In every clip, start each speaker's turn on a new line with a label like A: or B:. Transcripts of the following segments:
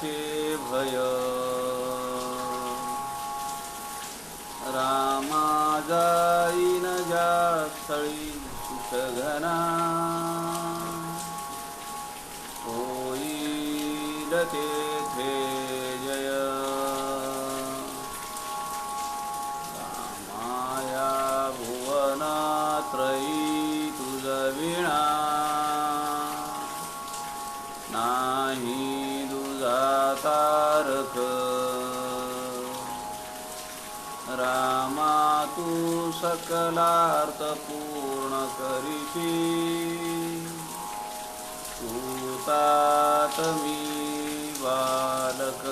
A: जगाचे भय रामा जाईन ज्या स्थळी सुखघना होईल तेथे जय रामाया भुवनात्रयी तुझ विणा नाही दुजा तारक रामा तू सकलार्थ पूर्ण करीशी तू तात मी बालक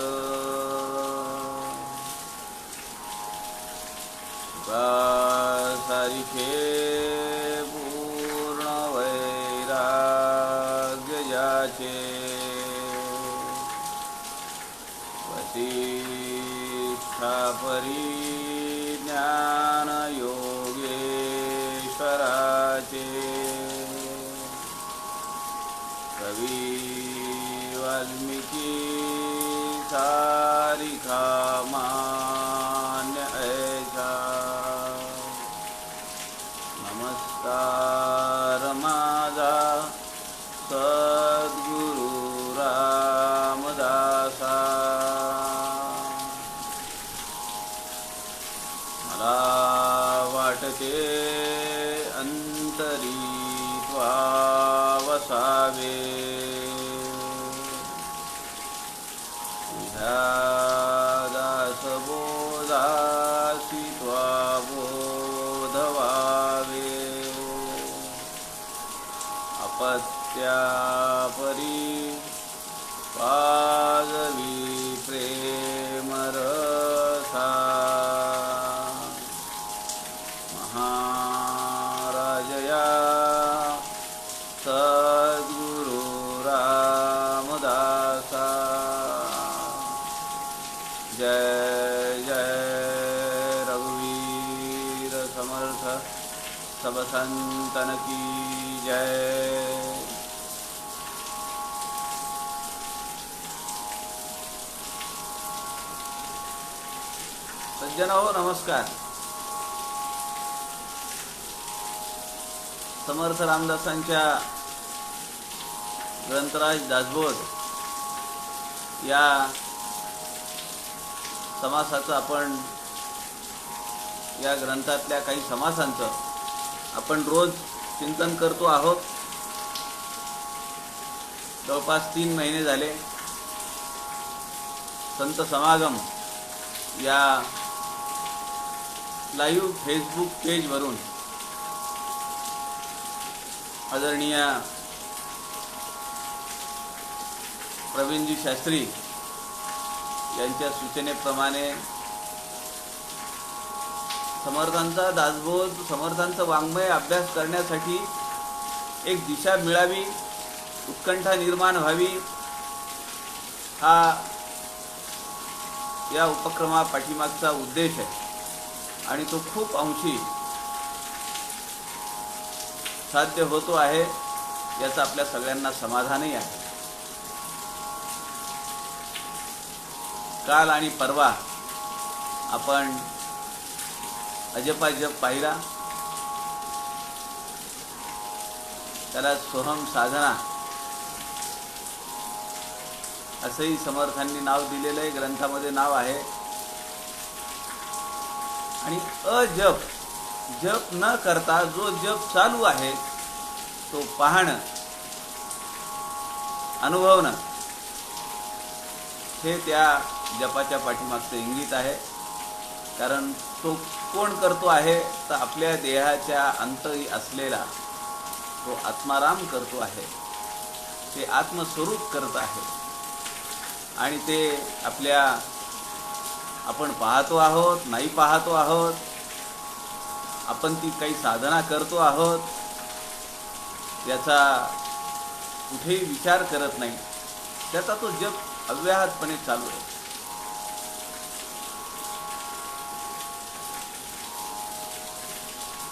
A: सारिखे पूर्ण वैराग्य ज्याचे वसिष्ठा परिज्ञान योगेश्वराचे कवी वाल्मिकी सारिखा मान्य ऐसा नमस्कार माझा सद्गुरु रामदासा मला वाटते अंतरी त्वा वसावे तुझ्या दासबोधासी त्वा बोधवावे अपत्या परी पाजवी प्रेमरसा महाराजया सद्गुरु रामदासा जय जय रघुवीर समर्थ सब संतन की जय। सज्जनाओ नमस्कार। समर्थ रामदासांच्या ग्रंथराज दासबोध या समासाचं आपण या ग्रंथातल्या काही समासांचं आपण रोज चिंतन करतो आहोत। जवळपास 3 महिने झाले संत समागम या लाईव्ह फेसबुक पेजवरून आदरणीय प्रवीणजी शास्त्री यांच्या सूचनेप्रमाणे समर्थांचा दासबोध समर्थांचा वाङ्मय अभ्यास करण्यासाठी एक दिशा मिळावी, उत्कंठा निर्माण व्हावी, हा या उपक्रमा पाठीमागचा उद्देश आहे आणि तो खूप अंशी साध्य होतो आहे याचं आपल्या सगळ्यांना समाधानही आहे। काल आणि परवा आपण अजपा जप पाहिला, त्याला सोहम साधना असंही समर्थांनी नाव दिलेलं आहे, ग्रंथामध्ये नाव आहे। आणि अजप जप न करता जो जप चालू आहे तो पाहणं, अनुभवणं हे त्या जपाच्या पाठीमागचं इंगित आहे। कारण तो कोण करतो आहे तर आपल्या देहाच्या अंतरी असलेला तो आत्माराम करतो आहे, ते आत्मस्वरूप करत आहे आणि ते आपल्या आपण पाहतो आहोत नाही पाहतो आहोत, आपण ती काही साधना करतो आहोत याचा कुठेही विचार करत नाही, त्याचा तो जप अव्याहतपणे चालू आहे।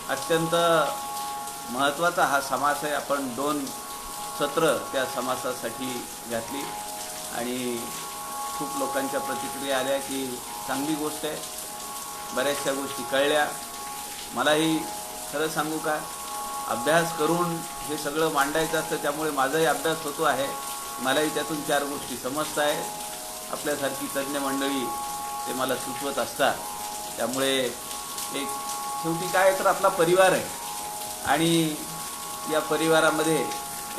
A: अत्यंत महत्त्वाचा हा समास आहे। आपण 2 सत्र त्या समासासाठी घातली आणि खूप लोकांच्या प्रतिक्रिया आल्या की चांगली गोष्ट आहे, बऱ्याचशा गोष्टी कळल्या. मलाही खरं सांगू का, अभ्यास करून हे सगळं मांडायचं असतं, त्यामुळे माझाही अभ्यास होतो आहे. मलाही त्यातून 4 गोष्टी समजत आहेत. आपल्यासारखी तज्ज्ञ मंडळी ते मला सुचवत असतात. त्यामुळे एक शेवटी काय तर आपला परिवार आहे आणि या परिवारामध्ये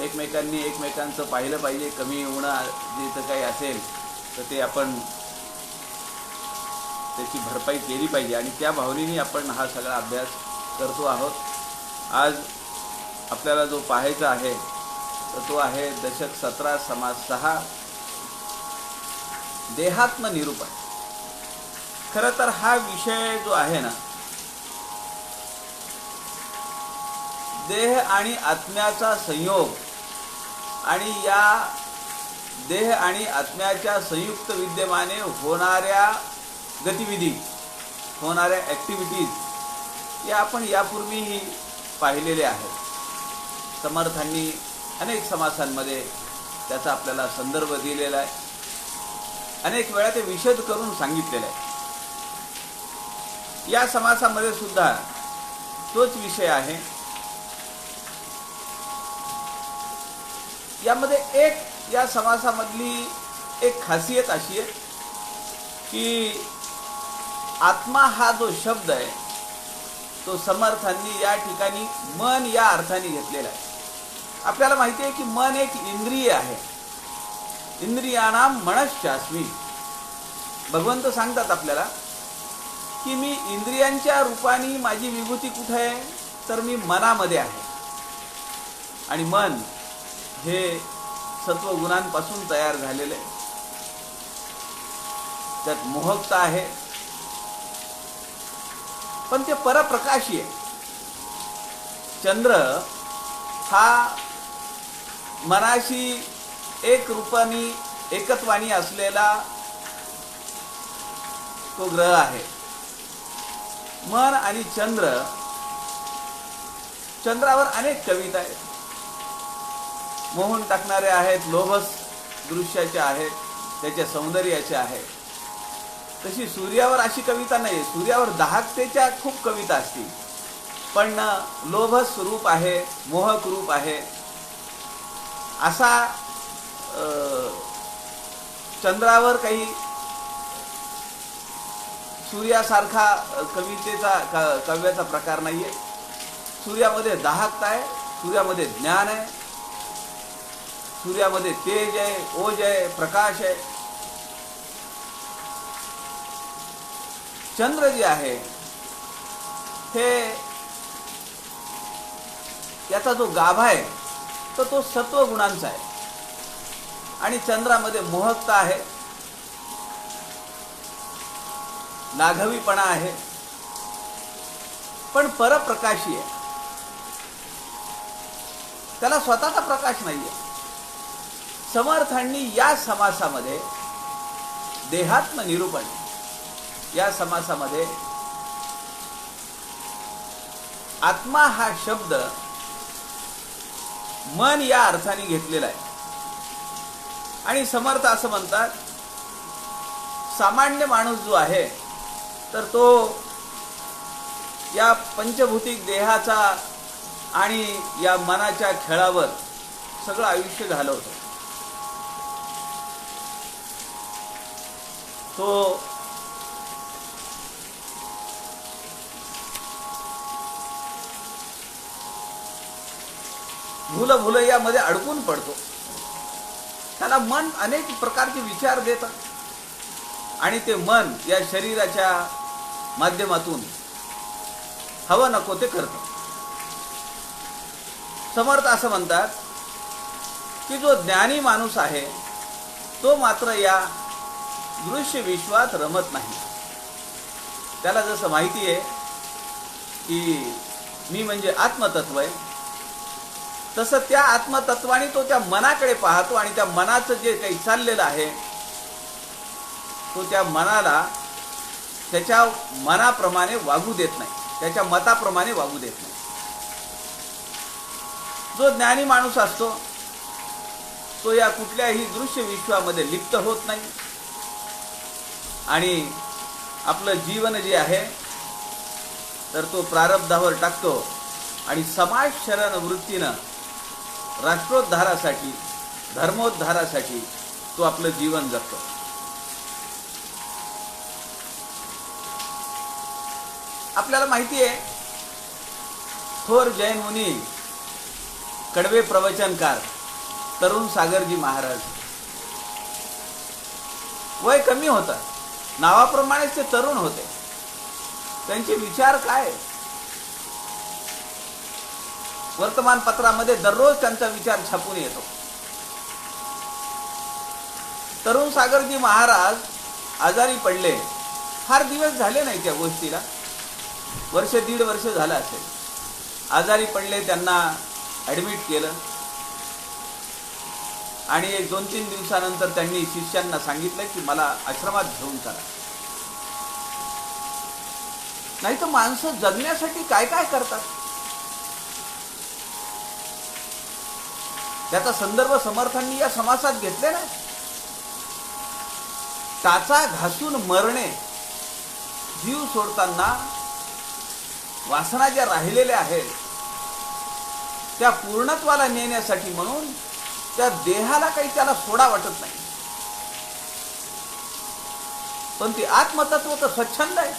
A: एकमेकांनी एकमेकांचं पाहिलं पाहिजे. कमी होणं जे काही असेल तर ते आपण त्याची भरपाई केली पाहिजे आणि त्या भावनेने आपण हा सगळा अभ्यास करतो आहोत. आज आपल्याला जो पाहायचा आहे तर तो आहे दशक 17 समास 6 देहात्म निरूपण. खरं तर हा विषय जो आहे ना, देह आणि आत्म्याचा संयोग आणि या देह आणि आत्म्याच्या संयुक्त विद्यमाने होणाऱ्या गतिविधी, होणाऱ्या ॲक्टिव्हिटीज या आपण यापूर्वीही पाहिलेले आहेत. समर्थांनी अनेक समासांमध्ये त्याचा आपल्याला संदर्भ दिलेला आहे. अनेक वेळा ते विशद करून सांगितलेलं आहे. या समासामध्ये सुद्धा तोच विषय आहे. यामध्ये एक या समासामधली एक खासियत अशी आहे की आत्मा हा जो शब्द आहे तो समर्थांनी या ठिकाणी मन या अर्थाने घेतलेला आहे. आपल्याला माहिती आहे की मन एक इंद्रिय आहे. इंद्रियाणाम मनश्चास्मी. भगवंत सांगतात आपल्याला की मी इंद्रियांच्या रूपाने माझी विभूती कुठे आहे, तर मी मनामध्ये आहे. आणि मन हे सत्वगुणांपासून तयार झालेले, त्यात मोहकता आहे, पण ते परप्रकाशी आहे. चंद्र हा मनाशी एक रूपाने एकत्वानी असलेला तो ग्रह आहे. मन आणि चंद्र, चंद्रावर अनेक कविता आहेत, मोहून टाकणारे आहेत, लोभस दृश्याचे आहेत, त्याच्या सौंदर्याचे आहेत. तशी सूर्यावर अशी कविता नाही. सूर्यावर दाहकतेच्या खूप कविता असतील, पण लोभस रूप आहे, मोहक रूप आहे. असा चंद्रावर काही सूर्यासारखा कवितेचा काव्याचा प्रकार नाही आहे. सूर्यामध्ये दाहकता आहे, सूर्यामध्ये ज्ञान आहे, सूर्यामध्ये तेज आहे, ओज आहे, प्रकाश आहे. चंद्र जे आहे हे याचा जो गाभा आहे तर तो सत्वगुणांचा आहे आणि चंद्रामध्ये मोहकता आहे, लाघवीपणा आहे, पण परप्रकाशी आहे. त्याला स्वतःचा प्रकाश नाहीये. समर्थांनी या समासामध्ये देहात्म निरूपण या समासामध्ये आत्मा हा शब्द मन या अर्थाने घेतलेला आहे. आणि समर्थ असं म्हणतात, सामान्य माणूस जो आहे तर तो या पंचभौतिक देहाचा आणि या मनाच्या खेळावर सगळं आयुष्य घालवतो. तो भूलभुलैयामध्ये अडकून पडतो. त्याला मन अनेक प्रकारचे विचार देतात आणि ते मन या शरीराच्या माध्यमातून हवं नको ते करतं. समर्थ असं म्हणतात की जो ज्ञानी माणूस आहे तो मात्र या दृश्य विश्वात रमत नाही. त्याला जसं माहिती आहे की मी म्हणजे आत्मतत्व आहे, तसं त्या आत्मतत्वाने तो त्या मनाकडे पाहतो आणि त्या मनाचं जे काही चाललेलं आहे तो त्या मनाला त्याच्या मनाप्रमाणे वागू देत नाही, त्याच्या मताप्रमाणे वागू देत नाही. जो ज्ञानी माणूस असतो तो या कुठल्याही दृश्य विश्वामध्ये लिप्त होत नाही. आणि आपलं जीवन जे आहे तर तो प्रारब्धावर टाकतो आणि समाज शरण वृत्तीनं राष्ट्रोद्धारासाठी धर्मोद्धारासाठी तो आपलं जीवन जगतो. आपल्याला माहिती आहे थोर जैन मुनी कडवे प्रवचनकार तरुण सागरजी महाराज वय कमी होतं, नावाप्रमाणेच ते तरुण होते. त्यांचे विचार काय वर्तमानपत्रामध्ये दररोज त्यांचा विचार छापून येतो. तरुण सागरजी महाराज आजारी पडले. फार दिवस झाले नाही त्या गोष्टीला, वर्ष दीड वर्ष झालं असेल. आजारी पडले, त्यांना ॲडमिट केलं आणि 1-2-3 दिवसानंतर त्यांनी शिष्यांना सांगितलं की मला आश्रमात घेऊन चला. नाही तर माणसं जगण्यासाठी काय काय करतात त्याचा संदर्भ समर्थांनी या समासात घेतले ना. टाचा घासून मरणे, जीव सोडताना वासना ज्या राहिलेल्या आहेत त्या पूर्णत्वाला नेण्यासाठी म्हणून त्या देहाला काही त्याला सोडा वाटत नाही. पण ते आत्मतत्व तर स्वच्छंद आहे,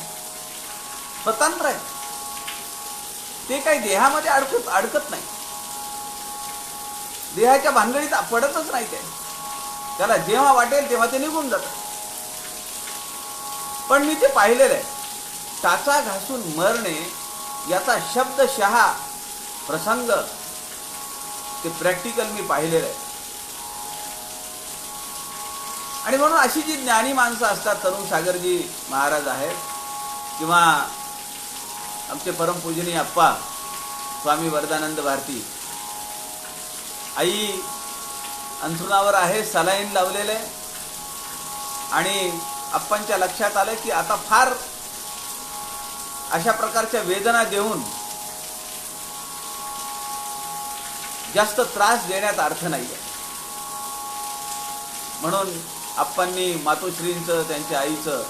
A: स्वतंत्र आहे. ते काही देहामध्ये अडकत नाही, देहाच्या भानगडीत पडतच नाही. त्याला जेव्हा वाटेल तेव्हा ते निघून जातं. पण मी ते पाहिलेलं आहे. टाचा घासून मरणे याचा शब्दशः प्रसंग ते प्रॅक्टिकल मी पाहिलेलं आहे. आणि म्हणून अशी जी ज्ञानी माणसं असतात, तरुण सागरजी महाराज आहेत किंवा आमचे परमपूजनीय अप्पा स्वामी वरदानंद भारती, आई अंथरुणावर आहे, सलाईन लावलेले आणि अप्पांच्या लक्षात आलं की आता फार अशा प्रकारच्या वेदना देऊन जास्त त्रास देण्यात अर्थ नाहीये. म्हणून अप्पांनी मातोश्रींचं, त्यांच्या आईचं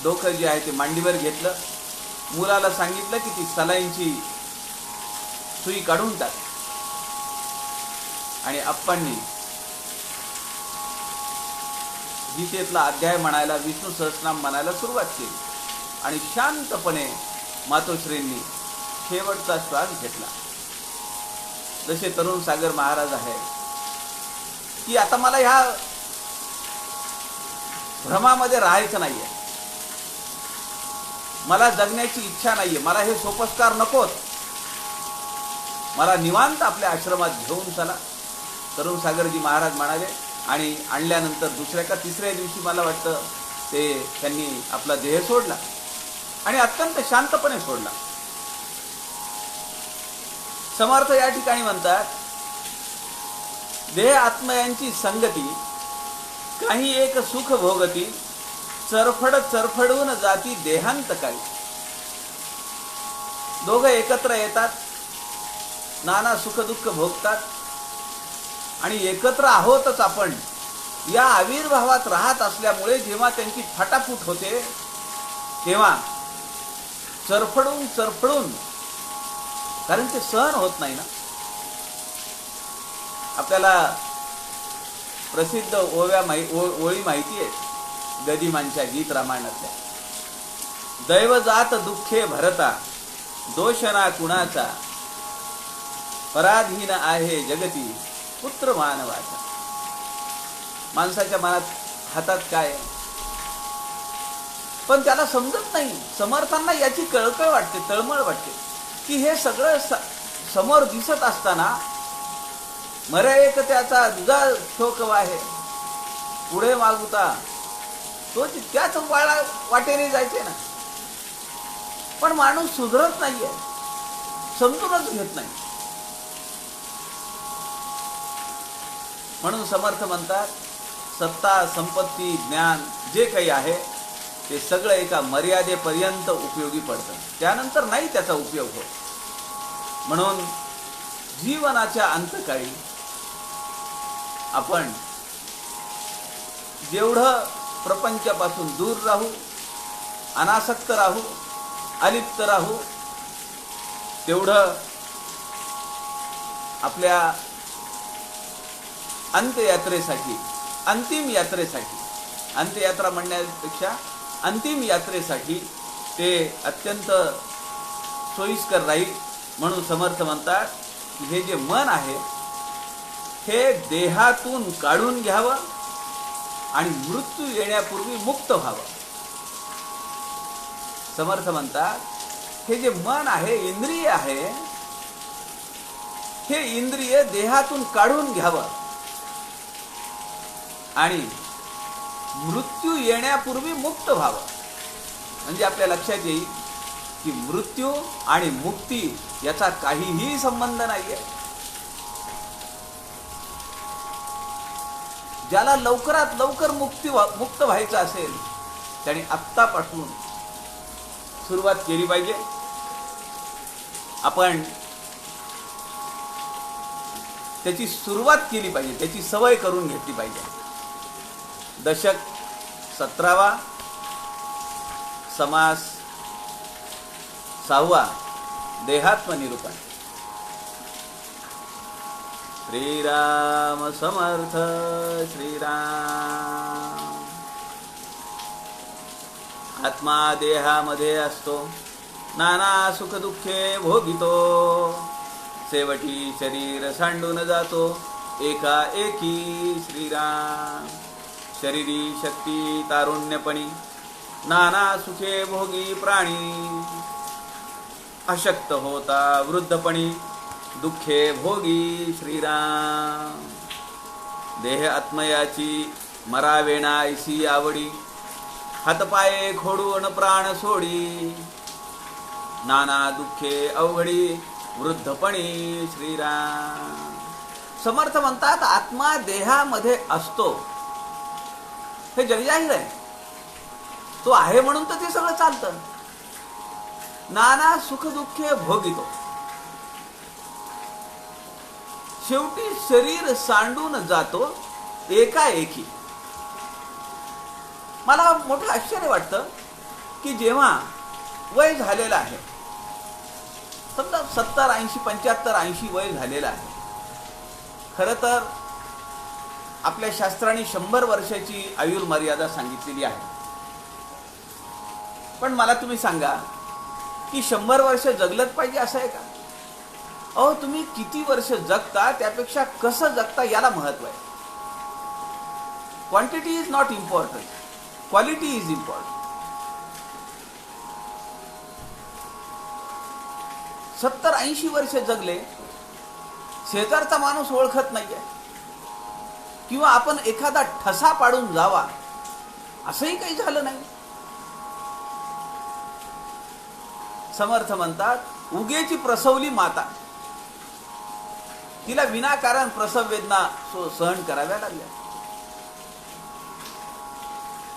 A: डोकं जे आहे ते मांडीवर घेतलं, मुलाला सांगितलं की ती सलाईनची सुई काढून टाक. आणि अप्पांनी गीतेतला अध्याय म्हणायला, विष्णू सहस्रनाम म्हणायला सुरुवात केली आणि शांतपणे मातोश्रींनी शेवटचा श्वास घेतला. जसे तरुण सागर महाराज आहे की आता मला ह्या भ्रमामध्ये राहायचं नाहीये, मला जगण्याची इच्छा नाहीये, मला हे सोपस्कार नकोत, मला निवांत आपल्या आश्रमात घेऊन चला. तरुण सागरजी महाराज म्हणाले. आणि आणल्यानंतर दुसऱ्या का तिसऱ्या दिवशी मला वाटतं ते त्यांनी आपला देह सोडला आणि अत्यंत शांतपणे सोडला. समर्थ या ठिकाणी म्हणतात, देह आत्मा यांची संगती काही एक सुख भोगती, चरफडून जाती देहांत काही. दोघं एकत्र येतात, नाना सुख दुःख भोगतात आणि एकत्र आहोतच आपण या आविर्भावात राहत असल्यामुळे जेव्हा त्यांची फाटाफूट होते तेव्हा चरफडून, कारण ते सहन होत नाही ना. आपल्याला प्रसिद्ध ओळी माहिती आहे गदिमांच्या गीत रामायणातल्या. दैव जात दुःखे भरता, दोष ना कुणाचा, पराधीन आहे जगती पुत्र मानवाचा. माणसाच्या हातात काय, पण त्याला समजत नाही. समर्थांना याची कळकळ वाटते, तळमळ वाटते की हे सगळं समोर दिसत असताना मरे एक त्याचा दुधा शोक आहे, पुढे मागुता तो त्याच वाटेने जायचे ना. पण माणूस सुधरत नाहीये, समजूनच घेत नाही. म्हणून समर्थ म्हणतात, सत्ता, संपत्ती, ज्ञान जे काही आहे ते सगळं एका मर्यादेपर्यंत उपयोगी पडतं, त्यानंतर नाही त्याचा उपयोग होत. म्हणून जीवनाच्या अंतकाळी आपण जेवढं प्रपंचापासून दूर राहू, अनासक्त राहू, अलिप्त राहू, तेवढं आपल्या अंत्ययात्रेसाठी, अंतिम यात्रेसाठी, अंत्ययात्रा म्हणण्यापेक्षा अंतिम यात्रेसाठी ते अत्यंत सोयीस्कर राहील. म्हणून समर्थ म्हणतात की हे जे मन आहे हे देहातून काढून घ्यावं आणि मृत्यू येण्यापूर्वी मुक्त व्हावं. समर्थ म्हणतात हे जे मन आहे, इंद्रिय आहे, हे इंद्रिय देहातून काढून घ्यावं आणि मृत्यू येण्यापूर्वी मुक्त व्हावं. म्हणजे आपल्या लक्षात येईल की मृत्यू आणि मुक्ती याचा काहीही संबंध नाहीये. ज्याला लवकरात लवकर मुक्त व्हायचं असेल त्याने आत्तापासून सुरुवात केली पाहिजे. आपण त्याची सुरुवात केली पाहिजे, त्याची सवय करून घेतली पाहिजे. दशक 17वा, समास 6वा, देहात्मनिरूपण. श्रीराम समर्थ. श्रीराम. आत्मा देहामध्ये असतो, नाना सुख दुःखे भोगितो, शेवटी शरीर सांडून जातो एका एकी. श्रीराम. शरीरी शक्ती तारुण्यपणी, नाना सुखे भोगी प्राणी, अशक्त होता वृद्धपणी, दुःखे भोगी. श्रीराम. देह आत्मयाची मरावे नायसी आवडी, हातपाये खोडून प्राण सोडी, नाना दुःखे अवघडी वृद्धपणी. श्रीराम. समर्थ म्हणतात आत्मा देहामध्ये असतो हे जगजाहीर आहे. तो आहे म्हणून तर ते सगळं चालतं. नाना सुख दुःखे भोगितो, शेवटी शरीर सांडून जातो एकाएकी. मला मोठं आश्चर्य वाटतं की जेव्हा वय झालेलं आहे, समजा 70, 80, 75, 80 वय झालेलं आहे. खरं तर आपल्या शास्त्राने 100 वर्षाची आयुर्मर्यादा सांगितलेली आहे. पण मला तुम्ही सांगा की 100 वर्ष जगलंच पाहिजे असं आहे का? अहो, तुम्ही किती वर्ष जगता त्यापेक्षा कसं जगता याला महत्व आहे. Quantity is not important, quality is important. 70-80 वर्ष जगले, शेजारचा माणूस ओळखत नाहीये किंवा आपण एखादा ठसा पाडून जावा असंही काही झालं नाही. समर्थ म्हणतात उगेची प्रसवली माता, तिला विनाकारण प्रसव वेदना सहन कराव्या लागल्या.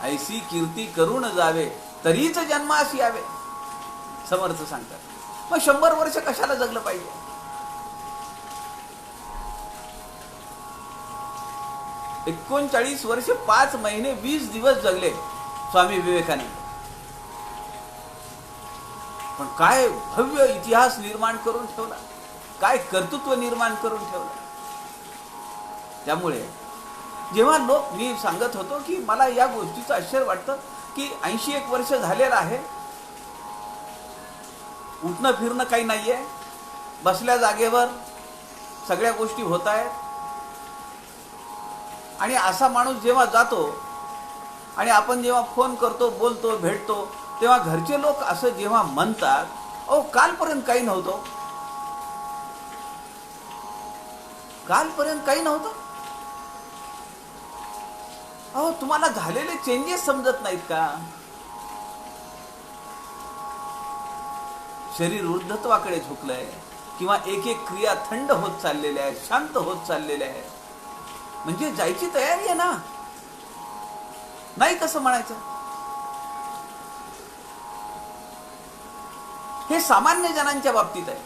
A: ऐसी कीर्ती करून जावे तरीच जन्मास यावे, समर्थ सांगतात. मग 100 वर्ष कशाला जगलं पाहिजे? – 39 वर्ष 5 महिने 20 दिवस जगले स्वामी विवेकानंद. पण काय भव्य इतिहास निर्माण करून ठेवला, काय कर्तृत्व निर्माण करून ठेवलं. त्यामुळे जेव्हा लोक, मी सांगत होतो की मला या गोष्टीचं आश्चर्य वाटतं की 81 वर्ष झालेलं आहे, उठणं फिरणं काही नाहीये, बसल्या जागेवर सगळ्या गोष्टी होत आहेत. आणि असा माणूस जेव्हा जातो आणि आपण जेव्हा फोन करतो, बोलतो, भेटतो, तेव्हा घरचे लोक असं जेव्हा म्हणतात, अहो कालपर्यंत काही नव्हतं, कालपर्यंत काही नव्हतं. अहो तुम्हाला झालेले चेंजेस समजत नाहीत का? शरीर वृद्धत्वाकडे झुकलंय किंवा एक एक क्रिया थंड होत चाललेल्या आहेत, शांत होत चाललेल्या आहेत. म्हणजे जायची तयारी आहे ना, नाही कसं म्हणायचं? हे सामान्य जनांच्या बाबतीत आहे.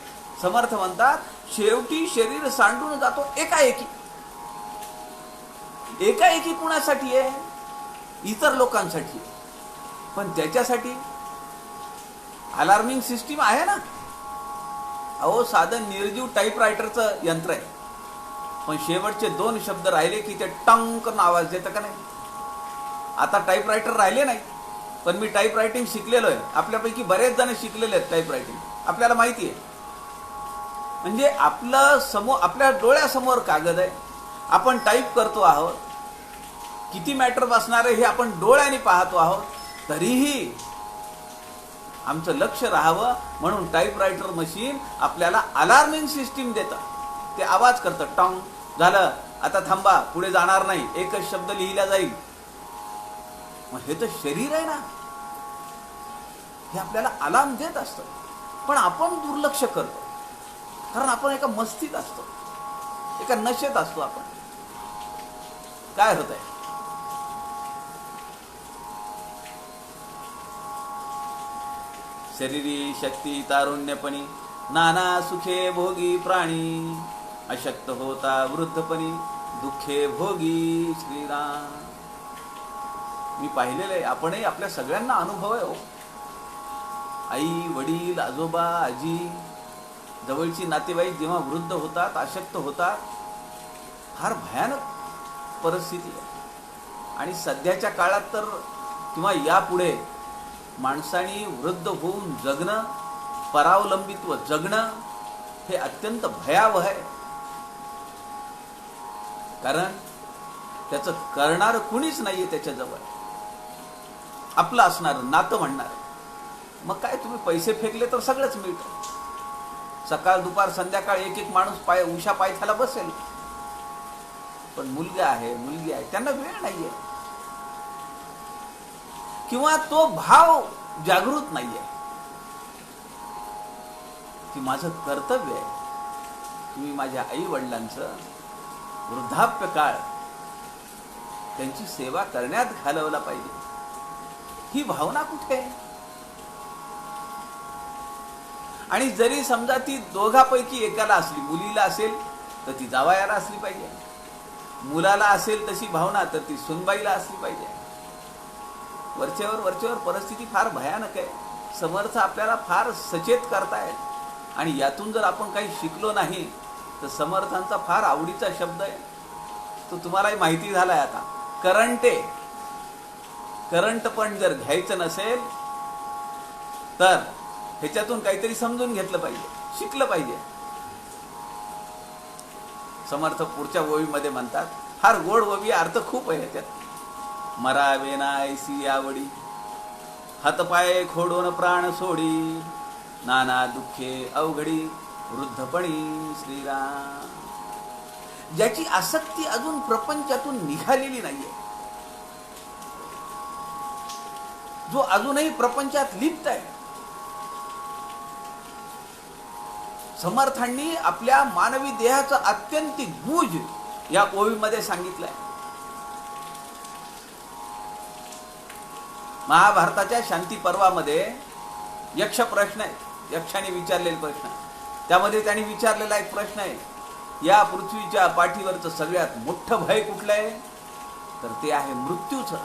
A: समर्थ म्हणतात शेवटी शरीर सांडून जातो एकाएकी. एकाएकी कुणासाठी आहे? इतर लोकांसाठी, पण त्याच्यासाठी अलार्मिंग सिस्टीम आहे ना. अहो, साधं निर्जीव टाईपरायटरचं यंत्र आहे, पण शेवटचे 2 शब्द राहिले की ते टंक करून आवाज देतं का नाही. आता टाईपरायटर राहिले नाही, पण मी टाईपरायटिंग शिकलेलो आहे. आपल्यापैकी बरेच जण शिकलेले आहेत टाईपरायटिंग, आपल्याला माहिती आहे. म्हणजे आपल्या डोळ्यासमोर कागद आहे, आपण टाईप करतो आहोत, किती मॅटर बसणार आहे हे आपण डोळ्याने पाहतो आहोत. तरीही आमचं लक्ष राहावं म्हणून टाईपरायटर मशीन आपल्याला अलार्मिंग सिस्टीम देतं. ते आवाज करतं, टॉंग झालं, आता थांबा, पुढे जाणार नाही, एकच शब्द लिहिला जाईल. मग हे तर शरीर आहे ना, हे आपल्याला अलार्म देत असतं. पण आपण दुर्लक्ष करतो, कारण आपण एका मस्तीत असतो, एका नशेत असतो. आपण काय होत आहे, शरीरी शक्ती तारुण्यपणी नाना सुखे भोगी प्राणी, अशक्त होता वृद्धपणी दुःखे भोगी श्रीराम. मी पाहिलेलं आहे, आपणही, आपल्या सगळ्यांना अनुभव आहे. हो, आई वडील आजोबा आजी जवळची नातेवाईक जेव्हा वृद्ध होतात, अशक्त होतात, फार भयानक परिस्थिती आहे. आणि सध्याच्या काळात तर किंवा यापुढे माणसाने वृद्ध होऊन जगणं, परावलंबित्व जगणं हे अत्यंत भयावह आहे. कारण त्याचं करणारं कुणीच नाहीये त्याच्याजवळ, आपलं असणारं नातं म्हणणार. मग काय, तुम्ही पैसे फेकले तर सगळंच मिळतं. सकाळ दुपार संध्याकाळ एक एक माणूस उशा पायथ्याला बसेल, पण मुलगा आहे मुलगी आहे त्यांना वेळ नाहीये, किंवा तो भाव जागृत नाहीये की माझं कर्तव्य आहे की मी माझ्या आई वडिलांचं वृद्धाप्य काळ त्यांची सेवा करण्यात घालवला पाहिजे. ही भावना कुठे आहे? आणि जरी समजा ती दोघापैकी एकाला असली, मुलीला असेल तर ती जावयाला असली पाहिजे, मुलाला असेल तशी भावना तर ती सुनबाईला असली पाहिजे. वरचेवर परिस्थिती फार भयानक आहे. समर्थ आपल्याला फार सचेत करतायत, आणि यातून जर आपण काही शिकलो नाही तर समर्थांचा फार आवडीचा शब्द आहे, तो तुम्हालाही माहिती झालाय आता, करंट आहे. करंट पण जर घ्यायचं नसेल तर ह्याच्यातून काहीतरी समजून घेतलं पाहिजे, शिकलं पाहिजे. समर्थ पुढच्या ओवीमध्ये म्हणतात, फार गोड ओवी, अर्थ खूप आहे त्यात. मरावे ना ऐसी आवडी, हातपाय खोडून प्राण सोडी, नाना दुःखे अवघडी वृद्धपणी श्रीराम. ज्याची आसक्ती अजून प्रपंचातून निघालेली नाहीये, जो अजूनही प्रपंचात लिप्त आहे, समर्थांनी आपल्या मानवी देहाचं आत्यंतिक गुज या ओवीमध्ये सांगितलंय. महाभारताच्या शांती पर्वामध्ये यक्ष प्रश्न आहे, यक्षाने विचारलेला प्रश्न, त्यामध्ये त्यांनी विचारलेला एक प्रश्न आहे, या पृथ्वीच्या पाठीवरचं सगळ्यात मोठं भय कुठलं आहे? तर ते आहे मृत्यूचं.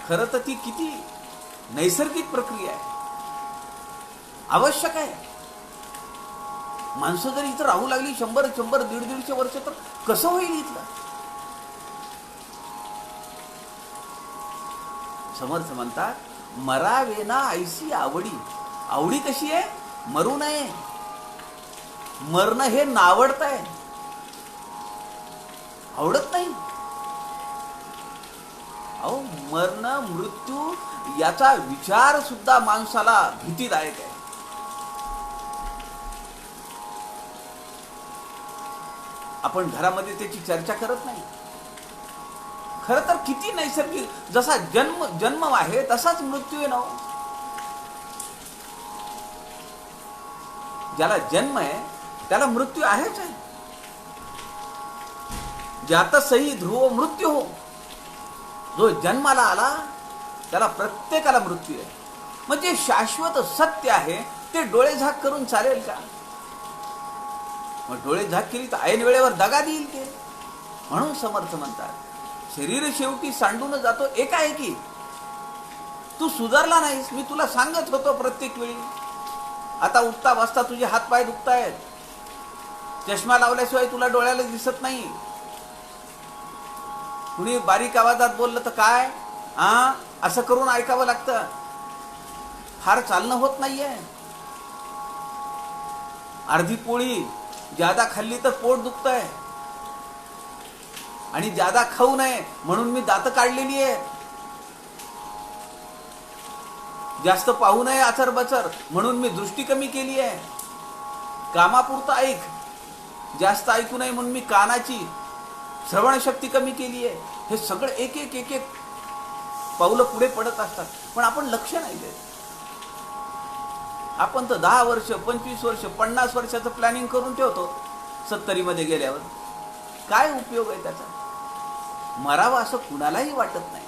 A: खरं तर ती किती नैसर्गिक प्रक्रिया आहे, आवश्यक आहे. माणसं जर इथं राहू लागली 100 150 वर्ष तर कसं होईल इथलं? समर्थ म्हणतात, मरावे ना ऐसी आवडी. आवडी कशी आहे? मरू नये. मरणं हे नावडत आहे, आवडत नाही. अहो, मरण मृत्यू याचा विचार सुद्धा माणसाला भीतीदायक आहे. आपण घरामध्ये त्याची चर्चा करत नाही. खरं तर किती नैसर्गिक, जसा जन्म आहे तसाच मृत्यू आहे ना. ज्याला जन्म आहे त्याला मृत्यू आहेच आहे. ज्यात सही ध्रुव मृत्यू हो, जो जन्माला आला त्याला प्रत्येकाला मृत्यू आहे. म्हणजे शाश्वत सत्य आहे ते डोळे झाक करून चालेल का? मग डोळे झाक केली तर ऐन वेळेवर दगा देईल ते. म्हणून समर्थ म्हणतात शरीर शेवटी सांडून जातो एकाएकी. तू सुधारला नाहीस, मी तुला सांगत होतो प्रत्येक वेळी. आता उठता बसता तुझे हातपाय दुखतायत, चष्मा लावल्याशिवाय तुला डोळ्याला दिसत नाही. कुणी बारीक आवाजात बोललं तर काय असं करून ऐकावं लागतं. फार चालणं होत नाहीये. अर्धी पोळी ज्यादा खाल्ली तर पोट दुखतंय आणि ज्यादा खाऊ नये म्हणून मी दात काढलेली आहे. जास्त पाहू नये आचर बचर म्हणून मी दृष्टी कमी केली आहे. कामापुरतं ऐक, जास्त ऐकू नये म्हणून मी कानाची श्रवणशक्ती कमी केली आहे. हे सगळं एक एक एक एक पावलं पुढे पडत असतात, पण आपण लक्ष नाही देत. आपण तर 10 वर्ष 25 वर्ष 50 वर्षाचं प्लॅनिंग करून ठेवतो. 70 मध्ये गेल्यावर काय उपयोग आहे त्याचा? मरावं असं कुणालाही वाटत नाही.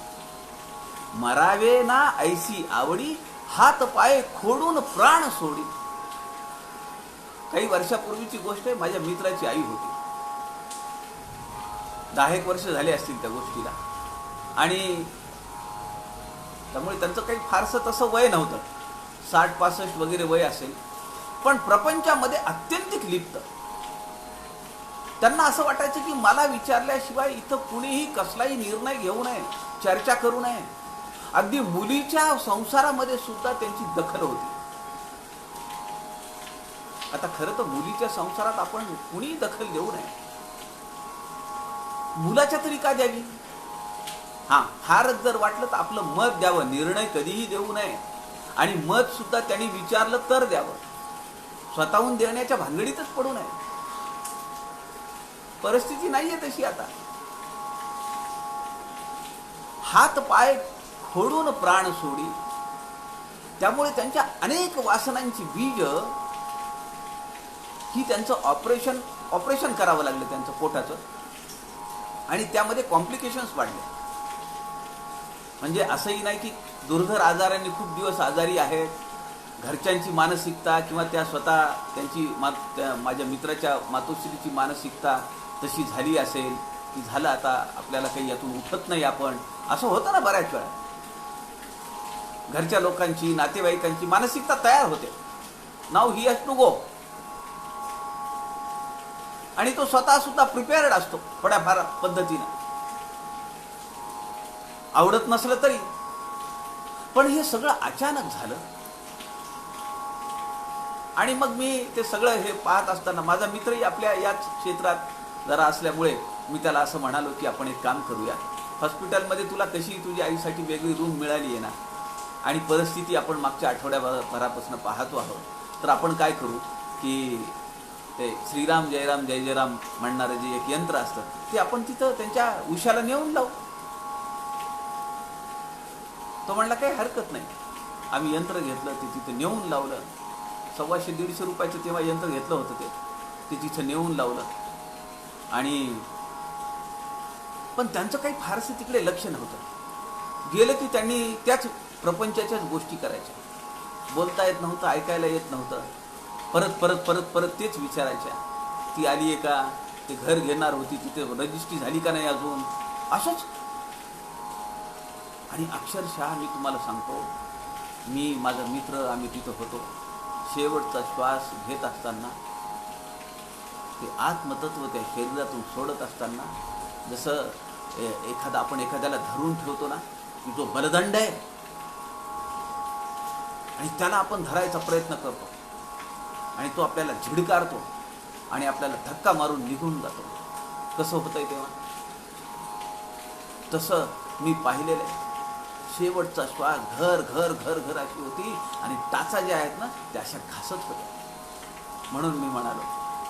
A: मरावे ना ऐसी आवडी, हात पाय खोडून प्राण सोडी. काही वर्षापूर्वीची गोष्ट आहे. माझ्या मित्राची आई होती. 10 वर्ष झाले असतील त्या गोष्टीला, आणि त्यामुळे त्यांचं काही फारसं तसं वय नव्हतं. 60-65 वगैरे वय असेल, पण प्रपंचामध्ये अत्यंतिक लिप्त. त्यांना असं वाटायचं की मला विचारल्याशिवाय इथं कुणीही कसलाही निर्णय घेऊ नये, चर्चा करू नये. अगदी मुलीच्या संसारामध्ये सुद्धा त्यांची दखल होती. आता खरं तर मुलीच्या संसारात आपण कुणीही दखल देऊ नये. मुलाच्या तरी का द्यावी? फारच जर वाटलं तर आपलं मत द्यावं. निर्णय कधीही देऊ नये, आणि मत सुद्धा त्यांनी विचारलं तर द्यावं. स्वतःहून देण्याच्या भानगडीतच पडू नये. परिस्थिती नाहीये तशी आता. हात पाय खोडून प्राण सोडी. त्यामुळे त्यांच्या अनेक वासनांची बीज ही त्यांचं ऑपरेशन करावं लागलं त्यांचं पोटाचं, आणि त्यामध्ये कॉम्प्लिकेशन्स वाढले. म्हणजे असंही नाही की दुर्धर आजारांनी खूप दिवस आजारी आहेत. घरच्यांची मानसिकता किंवा त्या स्वतः त्यांची माझ्या मित्राच्या मातोश्रीची मानसिकता तशी झाली असेल की झालं आता आपल्याला काही यातून उठत नाही आपण, असं होतं ना बऱ्याच वेळा. घरच्या लोकांची नातेवाईकांची मानसिकता तयार होते. नाव ही हॅज टू गो. आणि तो स्वतः सुद्धा प्रिपेअर्ड असतो थोड्याफार पद्धतीनं, आवडत नसलं तरी. पण हे सगळं अचानक झालं, आणि मग मी ते सगळं हे पाहत असताना माझा मित्रही आपल्या याच क्षेत्रात जरा असल्यामुळे मी त्याला असं म्हणालो की आपण एक काम करूया. हॉस्पिटलमध्ये तुला कशी तुझ्या आईसाठी वेगळी रूम मिळाली आहे ना, आणि परिस्थिती आपण मागच्या आठवड्याभरापासून पाहतो आहोत, तर आपण काय करू की ते श्रीराम जयराम जय जयराम म्हणणारं जे एक यंत्र असतं ते आपण तिथं त्यांच्या उशाला नेऊन लावू. तो म्हणला काही हरकत नाही. आम्ही यंत्र घेतलं, ते तिथं नेऊन लावलं. 150-150 रुपयाचं तेव्हा यंत्र घेतलं होतं, ते तिथं नेऊन लावलं. आणि पण त्यांचं काही फारसं तिकडे लक्ष नव्हतं. गेलं की त्यांनी त्याच प्रपंचाच्याच गोष्टी करायच्या. बोलता येत नव्हतं, ऐकायला येत नव्हतं. परत परत परत परत तेच विचारायच्या. ती आली आहे का, ते घर घेणार होती तिथे रजिस्ट्री झाली का नाही अजून, असंच. आणि अक्षरशः मी तुम्हाला सांगतो, मी माझा मित्र आम्ही तिथं होतो. शेवटचा श्वास घेत असताना ते आत्मतत्व त्या शरीरातून सोडत असताना, जसं आपण एखाद्याला धरून ठेवतो ना, की जो बलदंड आहे आणि त्याला आपण धरायचा प्रयत्न करतो आणि तो आपल्याला झिडकारतो आणि आपल्याला धक्का मारून निघून जातो. कसं होतंय तेव्हा? तसं मी पाहिलेलं आहे. शेवटचा श्वास घर घर घर घर अशी होती, आणि टाचा ज्या आहेत ना त्या अशा घासत होत्या. म्हणून मी म्हणालो,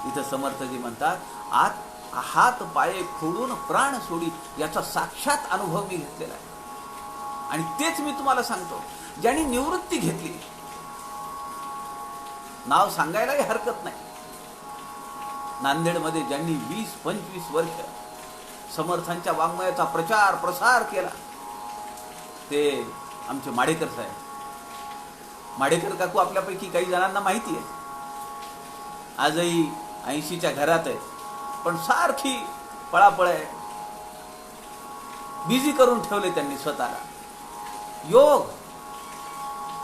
A: इथं समर्थजी म्हणतात, हात पाय खोडून प्राण सोडी. याचा साक्षात अनुभव मी घेतलेला आहे. आणि तेच मी तुम्हाला सांगतो, ज्यांनी निवृत्ती घेतली, नाव सांगायलाही हरकत नाही, नांदेडमध्ये ज्यांनी 20-25 वर्ष समर्थांच्या वाङ्मयाचा प्रचार प्रसार केला, ते आमचे माडेकर साहेब. माडेकर काकू आपल्यापैकी काही जणांना माहिती आहे. आजही 80च्या घरात आहे, पण सारखी पळापळ आहे. बिझी करून ठेवले त्यांनी स्वतःला. योग